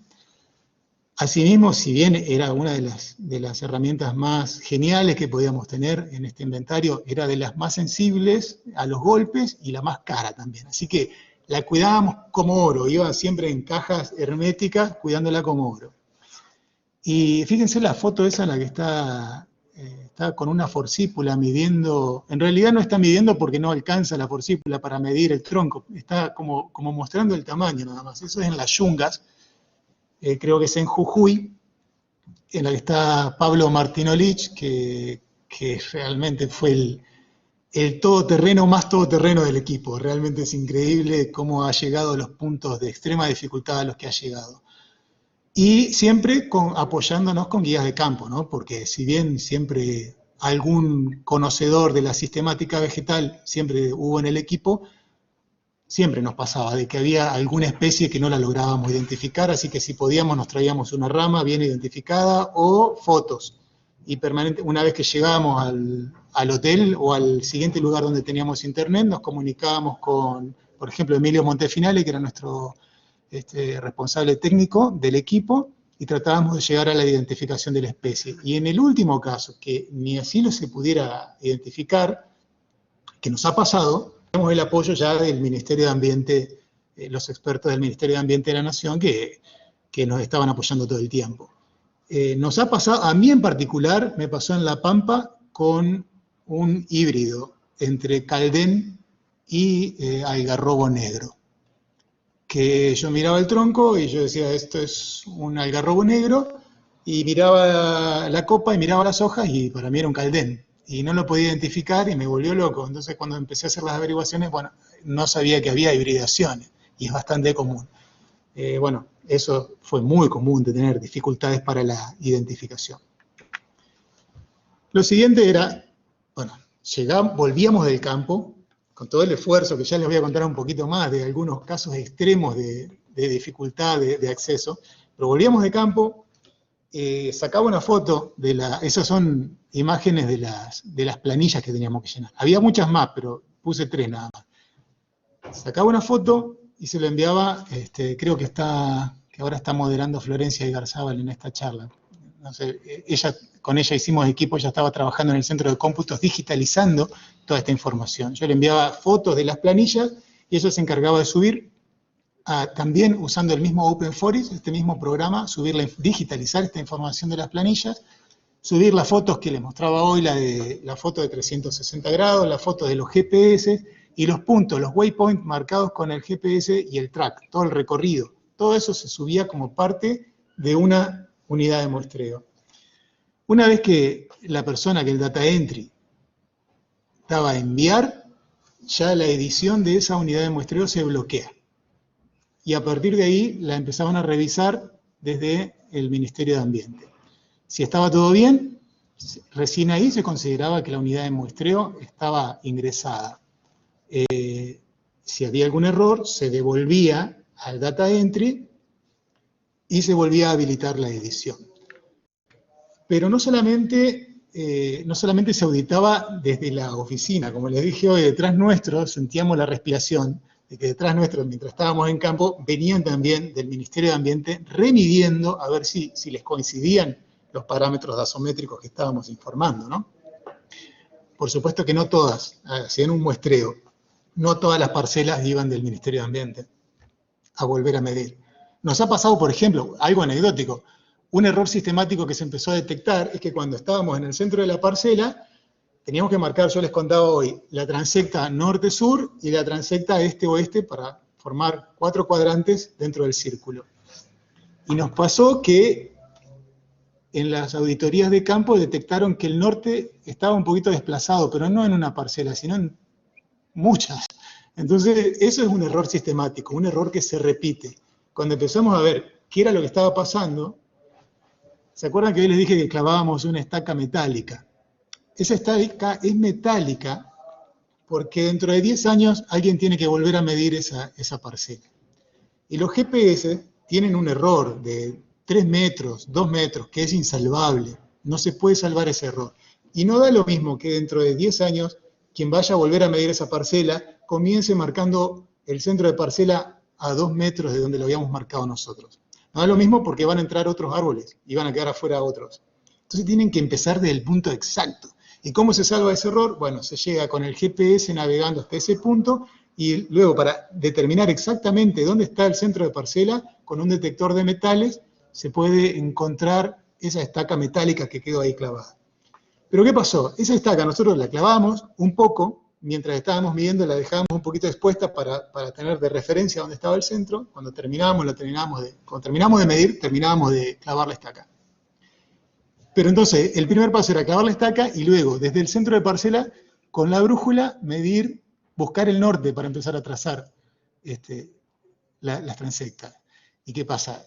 Asimismo, si bien era una de las herramientas más geniales que podíamos tener en este inventario, era de las más sensibles a los golpes y la más cara también. Así que la cuidábamos como oro, iba siempre en cajas herméticas cuidándola como oro. Y fíjense la foto esa en la que está con una forcípula midiendo, en realidad no está midiendo porque no alcanza la forcípula para medir el tronco, está como mostrando el tamaño nada más. Eso es en las Yungas. Creo que es en Jujuy, en la que está Pablo Martinolich, que realmente fue el todoterreno más todoterreno del equipo. Realmente es increíble cómo ha llegado a los puntos de extrema dificultad a los que ha llegado. Y siempre apoyándonos con guías de campo, ¿no? Porque si bien siempre algún conocedor de la sistemática vegetal siempre hubo en el equipo, siempre nos pasaba de que había alguna especie que no la lográbamos identificar, así que si podíamos nos traíamos una rama bien identificada o fotos. Y una vez que llegábamos al hotel o al siguiente lugar donde teníamos internet, nos comunicábamos con, por ejemplo, Emilio Montefinale, que era nuestro responsable técnico del equipo, y tratábamos de llegar a la identificación de la especie. Y en el último caso, que ni así lo se pudiera identificar, que nos ha pasado, tenemos el apoyo ya del Ministerio de Ambiente, los expertos del Ministerio de Ambiente de la Nación, que nos estaban apoyando todo el tiempo. Nos ha pasado, a mí en particular, me pasó en La Pampa con un híbrido entre caldén y algarrobo negro. Que yo miraba el tronco y yo decía, esto es un algarrobo negro, y miraba la copa y miraba las hojas y para mí era un caldén. Y no lo podía identificar y me volvió loco. Entonces cuando empecé a hacer las averiguaciones, bueno, no sabía que había hibridaciones y es bastante común. Bueno, eso fue muy común de tener dificultades para la identificación. Lo siguiente era, bueno, volvíamos del campo, con todo el esfuerzo, que ya les voy a contar un poquito más de algunos casos extremos de dificultad de acceso, pero volvíamos de campo, sacaba una foto esas son imágenes de las planillas que teníamos que llenar. Había muchas más, pero puse 3 nada más. Sacaba una foto y se la enviaba, creo que ahora está moderando Florencia Igarzábal en esta charla. No sé, con ella hicimos equipo, ella estaba trabajando en el centro de cómputos digitalizando toda esta información. Yo le enviaba fotos de las planillas y ella se encargaba de subir, también usando el mismo OpenForest, este mismo programa, digitalizar esta información de las planillas, subir las fotos que les mostraba hoy, la foto de 360 grados, la foto de los GPS y los puntos, los waypoints marcados con el GPS y el track, todo el recorrido. Todo eso se subía como parte de una unidad de muestreo. Una vez que la persona, que el data entry, daba a enviar, ya la edición de esa unidad de muestreo se bloquea. Y a partir de ahí la empezaban a revisar desde el Ministerio de Ambiente. Si estaba todo bien, recién ahí se consideraba que la unidad de muestreo estaba ingresada. Si había algún error, se devolvía al data entry y se volvía a habilitar la edición. Pero no solamente se auditaba desde la oficina, como les dije hoy, detrás nuestro sentíamos la respiración, de que detrás nuestro, mientras estábamos en campo, venían también del Ministerio de Ambiente remidiendo a ver si les coincidían los parámetros dasométricos que estábamos informando, ¿no? Por supuesto que no todas, hacían un muestreo, no todas las parcelas iban del Ministerio de Ambiente a volver a medir. Nos ha pasado, por ejemplo, algo anecdótico, un error sistemático que se empezó a detectar es que cuando estábamos en el centro de la parcela, teníamos que marcar, yo les contaba hoy, la transecta norte-sur y la transecta este-oeste para formar 4 cuadrantes dentro del círculo. Y nos pasó que en las auditorías de campo detectaron que el norte estaba un poquito desplazado, pero no en una parcela, sino en muchas. Entonces, eso es un error sistemático, un error que se repite. Cuando empezamos a ver qué era lo que estaba pasando, ¿se acuerdan que hoy les dije que clavábamos una estaca metálica? Esa estaca es metálica porque dentro de 10 años alguien tiene que volver a medir esa parcela. Y los GPS tienen un error de 3 metros, 2 metros, que es insalvable. No se puede salvar ese error. Y no da lo mismo que dentro de 10 años quien vaya a volver a medir esa parcela comience marcando el centro de parcela a 2 metros de donde lo habíamos marcado nosotros. No da lo mismo porque van a entrar otros árboles y van a quedar afuera otros. Entonces tienen que empezar desde el punto exacto. ¿Y cómo se salva ese error? Bueno, se llega con el GPS navegando hasta ese punto y luego para determinar exactamente dónde está el centro de parcela, con un detector de metales, se puede encontrar esa estaca metálica que quedó ahí clavada. Pero ¿qué pasó? Esa estaca nosotros la clavamos un poco, mientras estábamos midiendo la dejábamos un poquito expuesta para tener de referencia dónde estaba el centro. Cuando terminamos de medir, terminábamos de clavar la estaca. Pero entonces, el primer paso era clavar la estaca y luego, desde el centro de parcela, con la brújula, medir, buscar el norte para empezar a trazar las transectas. ¿Y qué pasa?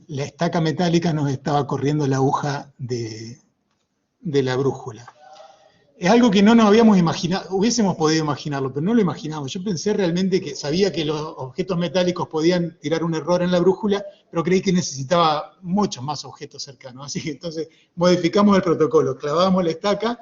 La estaca metálica nos estaba corriendo la aguja de la brújula. Es algo que no nos habíamos imaginado, hubiésemos podido imaginarlo, pero no lo imaginamos. Yo pensé realmente que sabía que los objetos metálicos podían tirar un error en la brújula, pero creí que necesitaba muchos más objetos cercanos. Así que entonces modificamos el protocolo, clavábamos la estaca,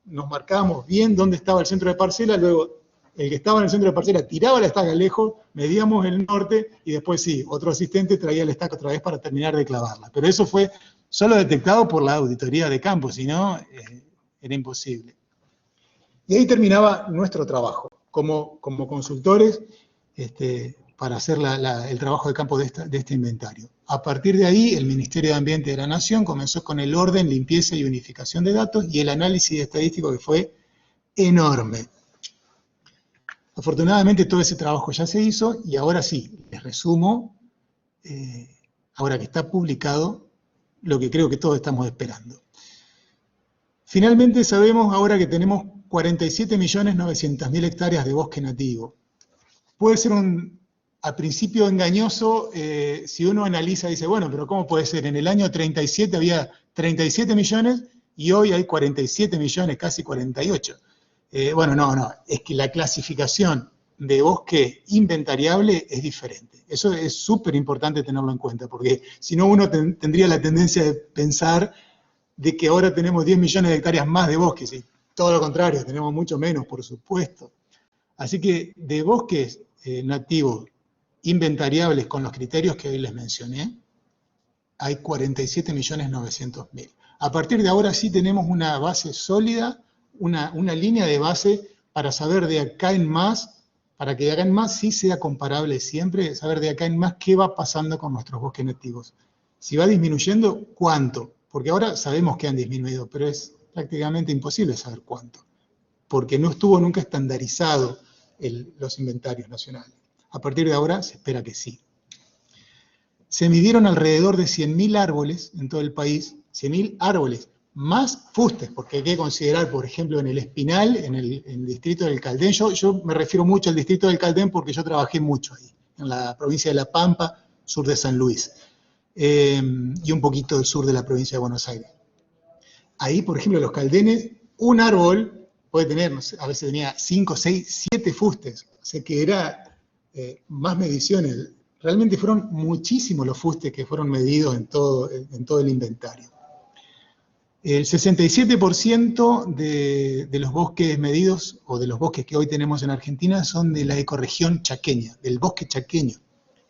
nos marcábamos bien dónde estaba el centro de parcela, luego el que estaba en el centro de parcela tiraba la estaca lejos, medíamos el norte y después sí, otro asistente traía la estaca otra vez para terminar de clavarla. Pero eso fue solo detectado por la auditoría de campo, si no, era imposible. Y ahí terminaba nuestro trabajo, como consultores, para hacer el trabajo de campo de este inventario. A partir de ahí, el Ministerio de Ambiente de la Nación comenzó con el orden, limpieza y unificación de datos y el análisis estadístico, que fue enorme. Afortunadamente todo ese trabajo ya se hizo y ahora sí, les resumo, ahora que está publicado, lo que creo que todos estamos esperando. Finalmente sabemos ahora que tenemos 47.900.000 hectáreas de bosque nativo. Puede ser al principio engañoso si uno analiza y dice, bueno, pero ¿cómo puede ser? En el año 37 había 37 millones y hoy hay 47 millones, casi 48. Bueno, no, es que la clasificación de bosque inventariable es diferente. Eso es súper importante tenerlo en cuenta, porque si no uno tendría la tendencia de pensar de que ahora tenemos 10 millones de hectáreas más de bosques, y todo lo contrario, tenemos mucho menos, por supuesto. Así que de bosques nativos inventariables con los criterios que hoy les mencioné, hay 47.900.000. A partir de ahora sí tenemos una base sólida, una línea de base para saber de acá en más, para que de acá en más sí sea comparable siempre, saber de acá en más qué va pasando con nuestros bosques nativos. Si va disminuyendo, ¿cuánto? Porque ahora sabemos que han disminuido, pero es prácticamente imposible saber cuánto, porque no estuvo nunca estandarizado los inventarios nacionales. A partir de ahora se espera que sí. Se midieron alrededor de 100.000 árboles en todo el país, 100.000 árboles, más fustes, porque hay que considerar, por ejemplo, en el Espinal, en el distrito del Caldén, yo me refiero mucho al distrito del Caldén porque yo trabajé mucho ahí, en la provincia de La Pampa, sur de San Luis, y un poquito del sur de la provincia de Buenos Aires. Ahí, por ejemplo, los caldenes, un árbol puede tener, no sé, a veces tenía 5, 6, 7 fustes, o sea que era más mediciones. Realmente fueron muchísimos los fustes que fueron medidos en todo el inventario. El 67% de los bosques medidos, o de los bosques que hoy tenemos en Argentina, son de la ecorregión chaqueña, del bosque chaqueño,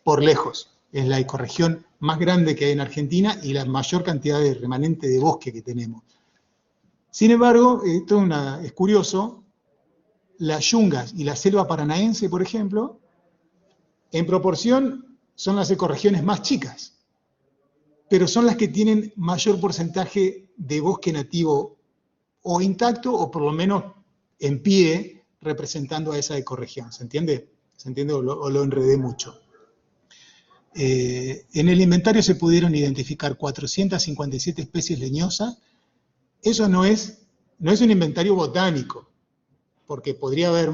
por lejos. Es la ecorregión más grande que hay en Argentina y la mayor cantidad de remanente de bosque que tenemos. Sin embargo, esto es curioso, las yungas y la selva paranaense, por ejemplo, en proporción son las ecorregiones más chicas, pero son las que tienen mayor porcentaje de bosque nativo o intacto o por lo menos en pie representando a esa ecorregión. ¿Se entiende? ¿Se entiende o lo enredé mucho? En el inventario se pudieron identificar 457 especies leñosas. Eso no es un inventario botánico, porque podría haber,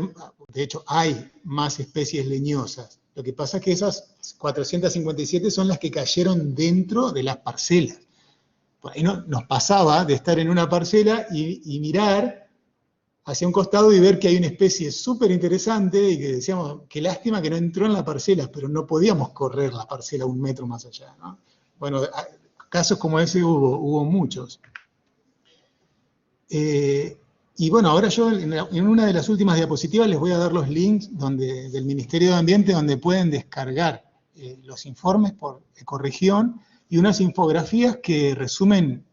de hecho hay más especies leñosas. Lo que pasa es que esas 457 son las que cayeron dentro de las parcelas. Por ahí nos pasaba de estar en una parcela y mirar hacia un costado y ver que hay una especie súper interesante y que decíamos, qué lástima que no entró en la parcela, pero no podíamos correr la parcela 1 metro más allá, ¿no? Bueno, casos como ese hubo muchos. Y bueno, ahora yo en una de las últimas diapositivas les voy a dar los links del Ministerio de Ambiente donde pueden descargar los informes por ecorregión y unas infografías que resumen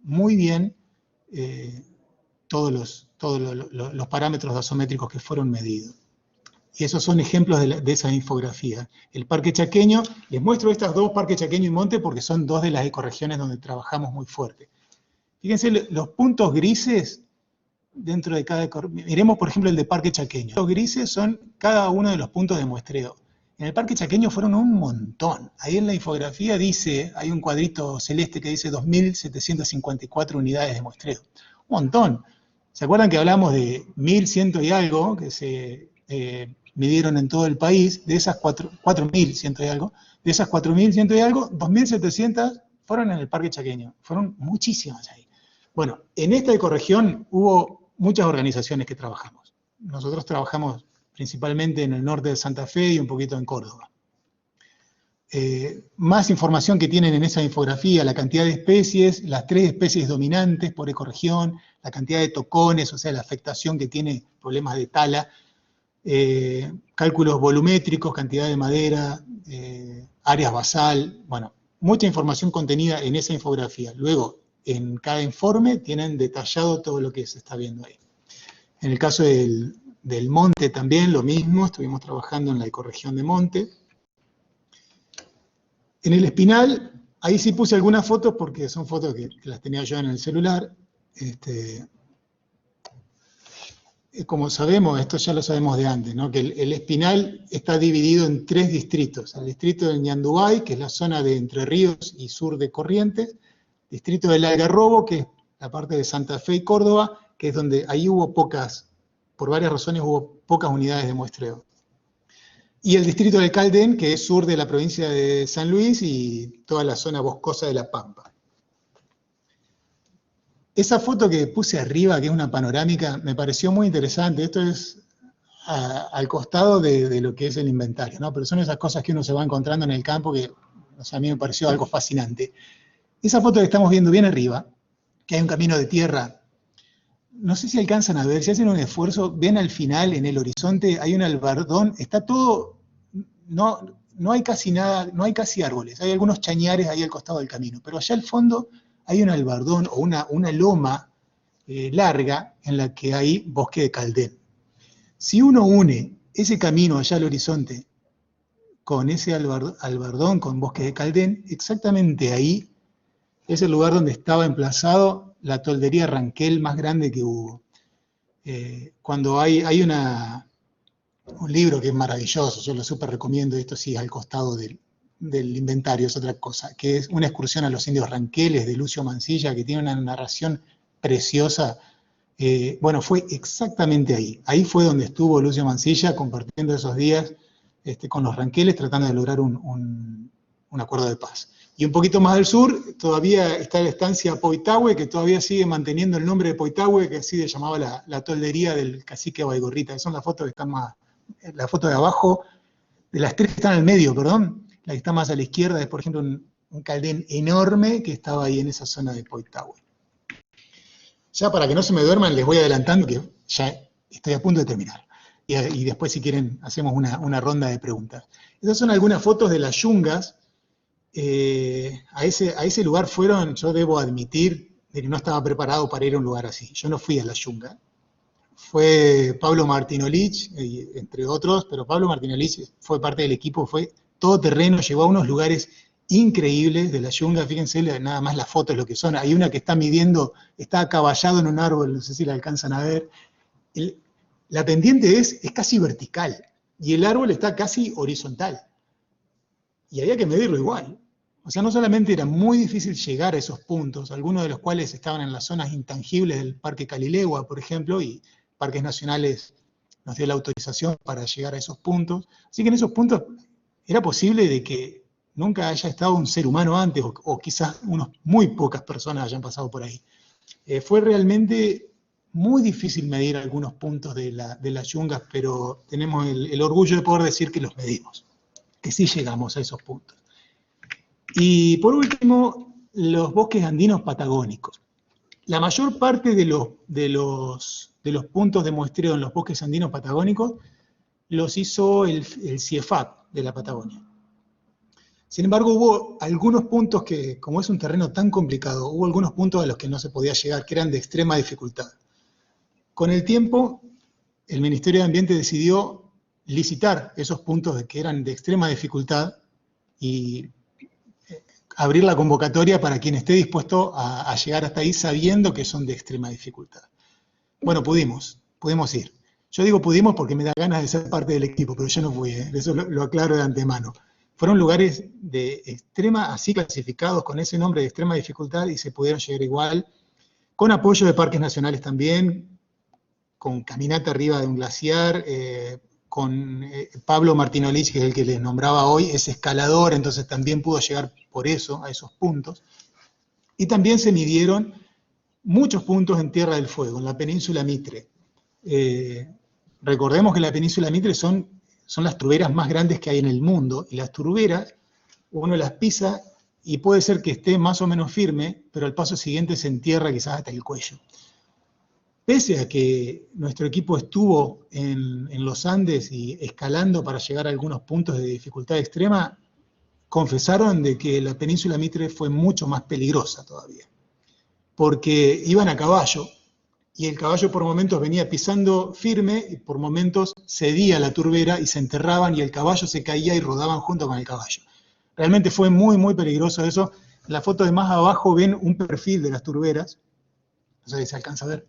muy bien todos los parámetros gasométricos que fueron medidos. Y esos son ejemplos de esa infografía. El Parque Chaqueño, les muestro estas dos, Parque Chaqueño y Monte, porque son dos de las ecorregiones donde trabajamos muy fuerte. Fíjense, los puntos grises dentro de cada ecorregión. Miremos, por ejemplo, el de Parque Chaqueño. Los grises son cada uno de los puntos de muestreo. En el Parque Chaqueño fueron un montón. Ahí en la infografía dice, hay un cuadrito celeste que dice 2.754 unidades de muestreo. Un montón. ¿Se acuerdan que hablamos de 1.100 y algo que se midieron en todo el país? De esas 4.100 y algo, de esas 4.100 y algo, 2.700 fueron en el Parque Chaqueño. Fueron muchísimas ahí. Bueno, en esta ecorregión hubo muchas organizaciones que trabajamos. Nosotros trabajamos principalmente en el norte de Santa Fe y un poquito en Córdoba. Más información que tienen en esa infografía, la cantidad de especies, las 3 especies dominantes por ecorregión, la cantidad de tocones, o sea, la afectación que tiene problemas de tala, cálculos volumétricos, cantidad de madera, áreas basal, bueno, mucha información contenida en esa infografía. Luego, en cada informe tienen detallado todo lo que se está viendo ahí. En el caso del monte también, lo mismo, estuvimos trabajando en la ecorregión de monte. En el espinal, ahí sí puse algunas fotos porque son fotos que las tenía yo en el celular. Como sabemos, esto ya lo sabemos de antes, ¿no? Que el espinal está dividido en 3 distritos. El distrito de Ñandubay, que es la zona de Entre Ríos y sur de Corrientes. Distrito del Algarrobo, que es la parte de Santa Fe y Córdoba, que es donde ahí hubo por varias razones hubo pocas unidades de muestreo. Y el distrito del Caldén, que es sur de la provincia de San Luis y toda la zona boscosa de La Pampa. Esa foto que puse arriba, que es una panorámica, me pareció muy interesante. Esto es al costado de lo que es el inventario, ¿no? Pero son esas cosas que uno se va encontrando en el campo que, o sea, a mí me pareció algo fascinante. Esa foto que estamos viendo bien arriba, que hay un camino de tierra, no sé si alcanzan a ver, si hacen un esfuerzo, ven al final, en el horizonte, hay un albardón, está todo, no hay casi nada, no hay casi árboles, hay algunos chañares ahí al costado del camino, pero allá al fondo hay un albardón o una loma larga en la que hay bosque de Caldén. Si uno une ese camino allá al horizonte con ese albardón, con bosque de Caldén, exactamente ahí es el lugar donde estaba emplazado la toldería Ranquel más grande que hubo. Cuando hay un libro que es maravilloso, yo lo súper recomiendo, esto sí, al costado del inventario, es otra cosa, que es Una excursión a los indios Ranqueles, de Lucio Mansilla, que tiene una narración preciosa. Bueno, fue exactamente ahí. Ahí fue donde estuvo Lucio Mansilla compartiendo esos días con los Ranqueles, tratando de lograr un acuerdo de paz. Y un poquito más al sur todavía está la estancia Poitahue, que todavía sigue manteniendo el nombre de Poitahue, que así se llamaba la toldería del cacique Baigorrita. Esas son las fotos que están más, la foto de abajo, de las 3 que están al medio, perdón, la que está más a la izquierda es, por ejemplo, un caldén enorme que estaba ahí en esa zona de Poitahue. Ya para que no se me duerman, les voy adelantando que ya estoy a punto de terminar. Y después, si quieren, hacemos una ronda de preguntas. Esas son algunas fotos de las yungas. A ese lugar fueron, yo debo admitir, de que no estaba preparado para ir a un lugar así. Yo no fui a la yunga. Fue Pablo Martinolich, entre otros, pero Pablo Martinolich fue parte del equipo, fue todoterreno, llegó a unos lugares increíbles de la yunga. Fíjense nada más las fotos, lo que son. Hay una que está midiendo, está acaballado en un árbol, no sé si la alcanzan a ver. La pendiente es casi vertical y el árbol está casi horizontal. Y había que medirlo igual. O sea, no solamente era muy difícil llegar a esos puntos, algunos de los cuales estaban en las zonas intangibles del Parque Calilegua, por ejemplo, y Parques Nacionales nos dio la autorización para llegar a esos puntos. Así que en esos puntos era posible de que nunca haya estado un ser humano antes, o quizás muy pocas personas hayan pasado por ahí. Fue realmente muy difícil medir algunos puntos de las yungas, pero tenemos el orgullo de poder decir que los medimos, que sí llegamos a esos puntos. Y por último, los bosques andinos patagónicos. La mayor parte de los puntos de muestreo en los bosques andinos patagónicos los hizo el CIEFAP de la Patagonia. Sin embargo, hubo algunos puntos que, como es un terreno tan complicado, hubo algunos puntos a los que no se podía llegar, que eran de extrema dificultad. Con el tiempo, el Ministerio de Ambiente decidió licitar esos puntos que eran de extrema dificultad y abrir la convocatoria para quien esté dispuesto a llegar hasta ahí sabiendo que son de extrema dificultad. Bueno, pudimos ir. Yo digo pudimos porque me da ganas de ser parte del equipo, pero yo no fui, eso lo aclaro de antemano. Fueron lugares de extrema, así clasificados con ese nombre de extrema dificultad y se pudieron llegar igual, con apoyo de parques nacionales también, con caminata arriba de un glaciar, con Pablo Martinolich, que es el que les nombraba hoy, es escalador, entonces también pudo llegar por eso, a esos puntos. Y también se midieron muchos puntos en Tierra del Fuego, en la península Mitre. Recordemos que la península Mitre son las turberas más grandes que hay en el mundo, y las turberas uno las pisa y puede ser que esté más o menos firme, pero al paso siguiente se entierra quizás hasta el cuello. Pese a que nuestro equipo estuvo en los Andes y escalando para llegar a algunos puntos de dificultad extrema, confesaron de que la península Mitre fue mucho más peligrosa todavía, porque iban a caballo, y el caballo por momentos venía pisando firme, y por momentos cedía la turbera y se enterraban, y el caballo se caía y rodaban junto con el caballo. Realmente fue muy, muy peligroso eso. En la foto de más abajo ven un perfil de las turberas, no sé si se alcanza a ver.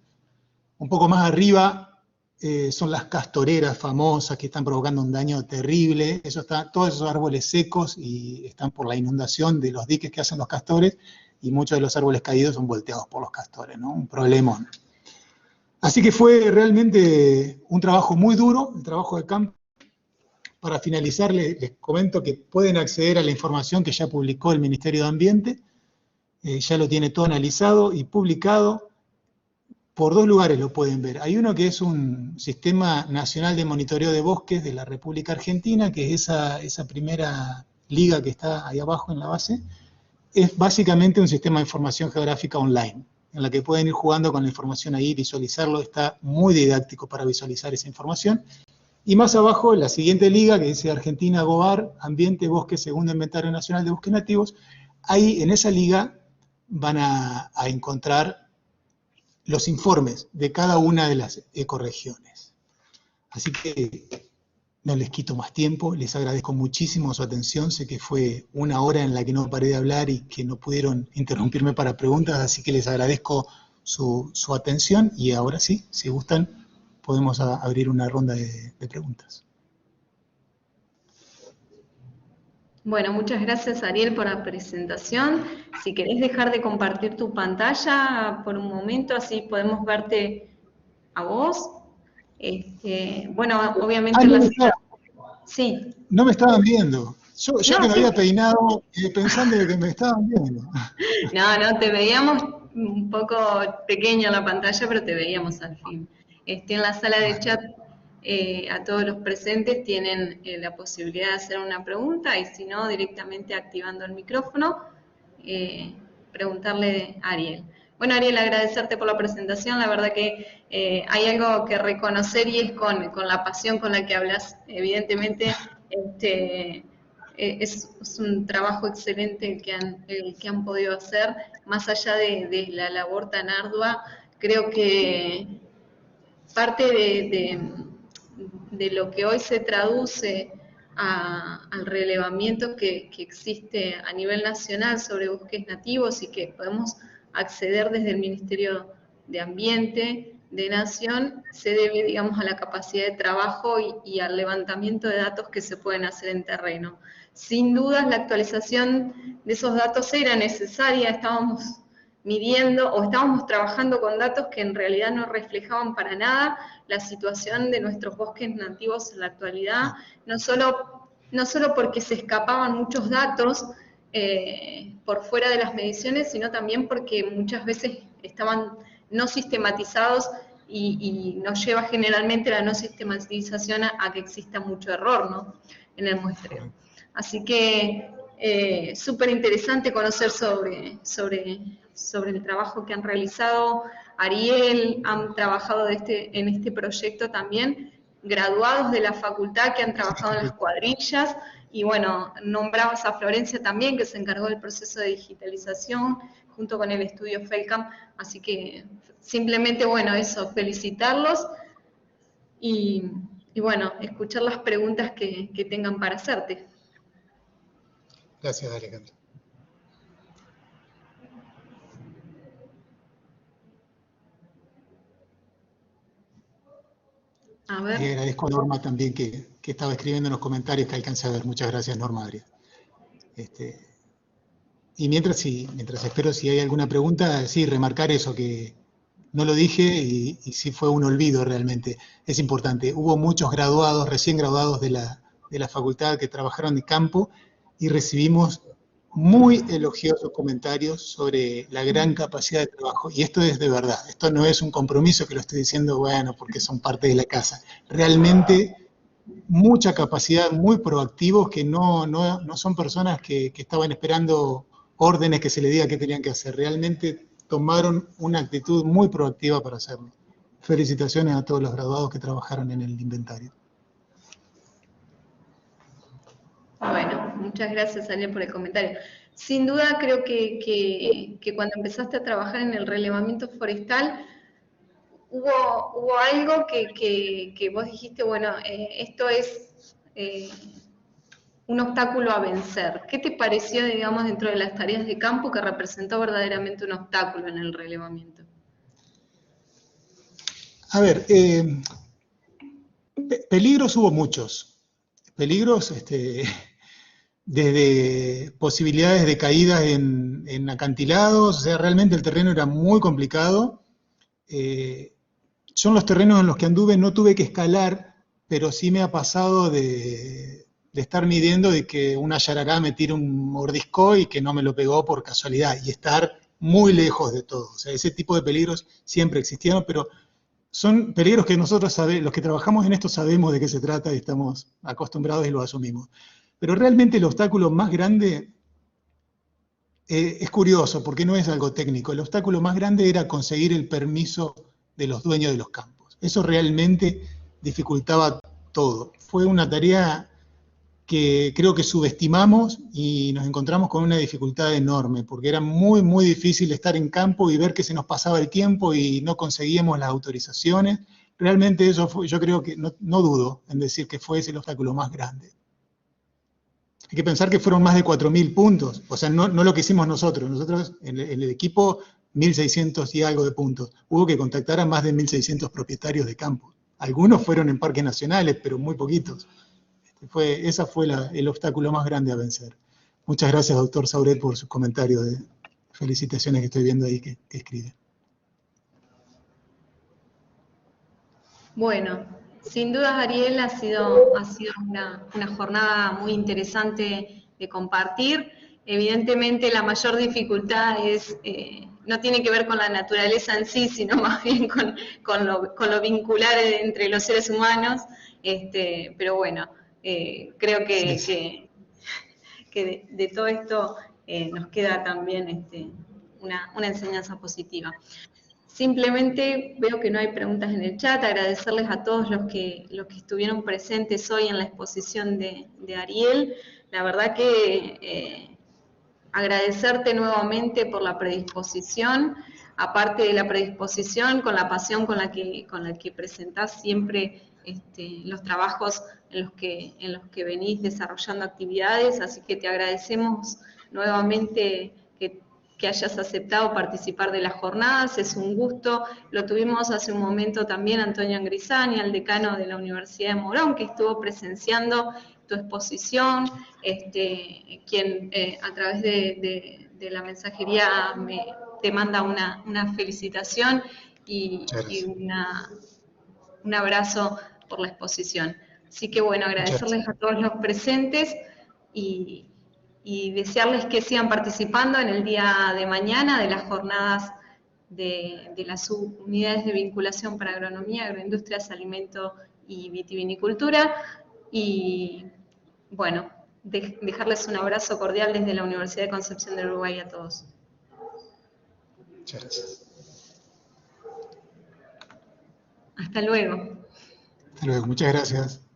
Un poco más arriba son las castoreras famosas que están provocando un daño terrible. Todos esos árboles secos y están por la inundación de los diques que hacen los castores, y muchos de los árboles caídos son volteados por los castores, ¿no? Un problemón. Así que fue realmente un trabajo muy duro, el trabajo de campo. Para finalizar, les comento que pueden acceder a la información que ya publicó el Ministerio de Ambiente, ya lo tiene todo analizado y publicado. Por dos lugares lo pueden ver. Hay uno que es un Sistema Nacional de Monitoreo de Bosques de la República Argentina, que es esa primera liga que está ahí abajo en la base. Es básicamente un sistema de información geográfica online, en la que pueden ir jugando con la información ahí, visualizarlo. Está muy didáctico para visualizar esa información. Y más abajo, la siguiente liga, que dice Argentina GOBAR, Ambiente, Bosque, Segundo Inventario Nacional de Bosques Nativos. Ahí, en esa liga, van a encontrar los informes de cada una de las ecorregiones. Así que no les quito más tiempo, les agradezco muchísimo su atención. Sé que fue una hora en la que no paré de hablar y que no pudieron interrumpirme para preguntas, así que les agradezco su atención, y ahora sí, si gustan, podemos abrir una ronda de preguntas. Bueno, muchas gracias Ariel por la presentación. Si querés dejar de compartir tu pantalla por un momento, así podemos verte a vos. Bueno, obviamente en No la me, sala. Sí. no me estaban viendo. Yo No, que me sí. había peinado pensando de que me estaban viendo. No, te veíamos un poco pequeño en la pantalla, pero te veíamos al fin. En la sala de Bueno, chat, a todos los presentes tienen la posibilidad de hacer una pregunta, y si no, directamente activando el micrófono, eh, preguntarle a Ariel. Bueno, Ariel, agradecerte por la presentación. La verdad que hay algo que reconocer, y es con la pasión con la que hablas. Evidentemente, es un trabajo excelente el que han podido hacer, más allá de la labor tan ardua. Creo que parte de lo que hoy se traduce al relevamiento que existe a nivel nacional sobre bosques nativos, y que podemos acceder desde el Ministerio de Ambiente de Nación, se debe, digamos, a la capacidad de trabajo y al levantamiento de datos que se pueden hacer en terreno. Sin dudas, la actualización de esos datos era necesaria. Estábamos midiendo o estábamos trabajando con datos que en realidad no reflejaban para nada la situación de nuestros bosques nativos en la actualidad, no solo porque se escapaban muchos datos por fuera de las mediciones, sino también porque muchas veces estaban no sistematizados, y nos lleva generalmente la no sistematización a que exista mucho error, ¿no?, en el muestreo. Así que súper interesante conocer sobre el trabajo que han realizado. Ariel, han trabajado en este proyecto también, graduados de la facultad que han trabajado en las cuadrillas, y bueno, nombrabas a Florencia también, que se encargó del proceso de digitalización junto con el estudio FELCAM. Así que simplemente, bueno, eso, felicitarlos y bueno, escuchar las preguntas que tengan para hacerte. Gracias, Alejandro. A ver. Y agradezco a Norma también que estaba escribiendo en los comentarios que alcancé a ver. Muchas gracias, Norma Arias. Y mientras espero si hay alguna pregunta, sí, remarcar eso, que no lo dije y sí fue un olvido realmente. Es importante. Hubo muchos graduados, recién graduados de la facultad que trabajaron de campo y recibimos muy elogiosos comentarios sobre la gran capacidad de trabajo. Y esto es de verdad, esto no es un compromiso que lo estoy diciendo, bueno, porque son parte de la casa. Realmente mucha capacidad, muy proactivos, que no son personas que estaban esperando órdenes que se les diga qué tenían que hacer. Realmente tomaron una actitud muy proactiva para hacerlo. Felicitaciones a todos los graduados que trabajaron en el inventario. Bueno, muchas gracias, Ariel, por el comentario. Sin duda, creo que cuando empezaste a trabajar en el relevamiento forestal, hubo algo que vos dijiste, bueno, esto es un obstáculo a vencer. ¿Qué te pareció, digamos, dentro de las tareas de campo que representó verdaderamente un obstáculo en el relevamiento? A ver, peligros hubo muchos. Peligros, desde posibilidades de caídas en acantilados, o sea, realmente el terreno era muy complicado. Son los terrenos en los que anduve, no tuve que escalar, pero sí me ha pasado de estar midiendo y que una yarará me tire un mordisco y que no me lo pegó por casualidad, y estar muy lejos de todo. O sea, ese tipo de peligros siempre existieron, pero son peligros que nosotros los que trabajamos en esto sabemos de qué se trata y estamos acostumbrados y lo asumimos. Pero realmente el obstáculo más grande es curioso, porque no es algo técnico. El obstáculo más grande era conseguir el permiso de los dueños de los campos. Eso realmente dificultaba todo. Fue una tarea que creo que subestimamos y nos encontramos con una dificultad enorme, porque era muy, muy difícil estar en campo y ver que se nos pasaba el tiempo y no conseguíamos las autorizaciones. Realmente eso fue, yo creo que no dudo en decir que fue ese el obstáculo más grande. Hay que pensar que fueron más de 4.000 puntos, o sea, no lo que hicimos nosotros. Nosotros, en el equipo, 1.600 y algo de puntos. Hubo que contactar a más de 1.600 propietarios de campos. Algunos fueron en parques nacionales, pero muy poquitos. Ese fue el obstáculo más grande a vencer. Muchas gracias, doctor Sauret, por sus comentarios de felicitaciones que estoy viendo ahí que escribe. Bueno, sin duda, Ariel, ha sido una jornada muy interesante de compartir. Evidentemente, la mayor dificultad no tiene que ver con la naturaleza en sí, sino más bien con lo vincular entre los seres humanos. Pero bueno, creo que de todo esto nos queda también una enseñanza positiva. Simplemente veo que no hay preguntas en el chat, agradecerles a todos los que estuvieron presentes hoy en la exposición de Ariel. La verdad que agradecerte nuevamente por la predisposición, aparte de la predisposición, con la pasión con la que presentás siempre los trabajos en los que venís desarrollando actividades, así que te agradecemos nuevamente que hayas aceptado participar de las jornadas, es un gusto. Lo tuvimos hace un momento también Antonio Angrisani, el decano de la Universidad de Morón, que estuvo presenciando tu exposición, quien a través de la mensajería te manda una felicitación y un abrazo por la exposición. Así que bueno, agradecerles a todos los presentes y desearles que sigan participando en el día de mañana de las jornadas de las subunidades de vinculación para agronomía, agroindustrias, alimento y vitivinicultura. Y bueno, dejarles un abrazo cordial desde la Universidad de Concepción del Uruguay a todos. Muchas gracias. Hasta luego. Hasta luego, muchas gracias.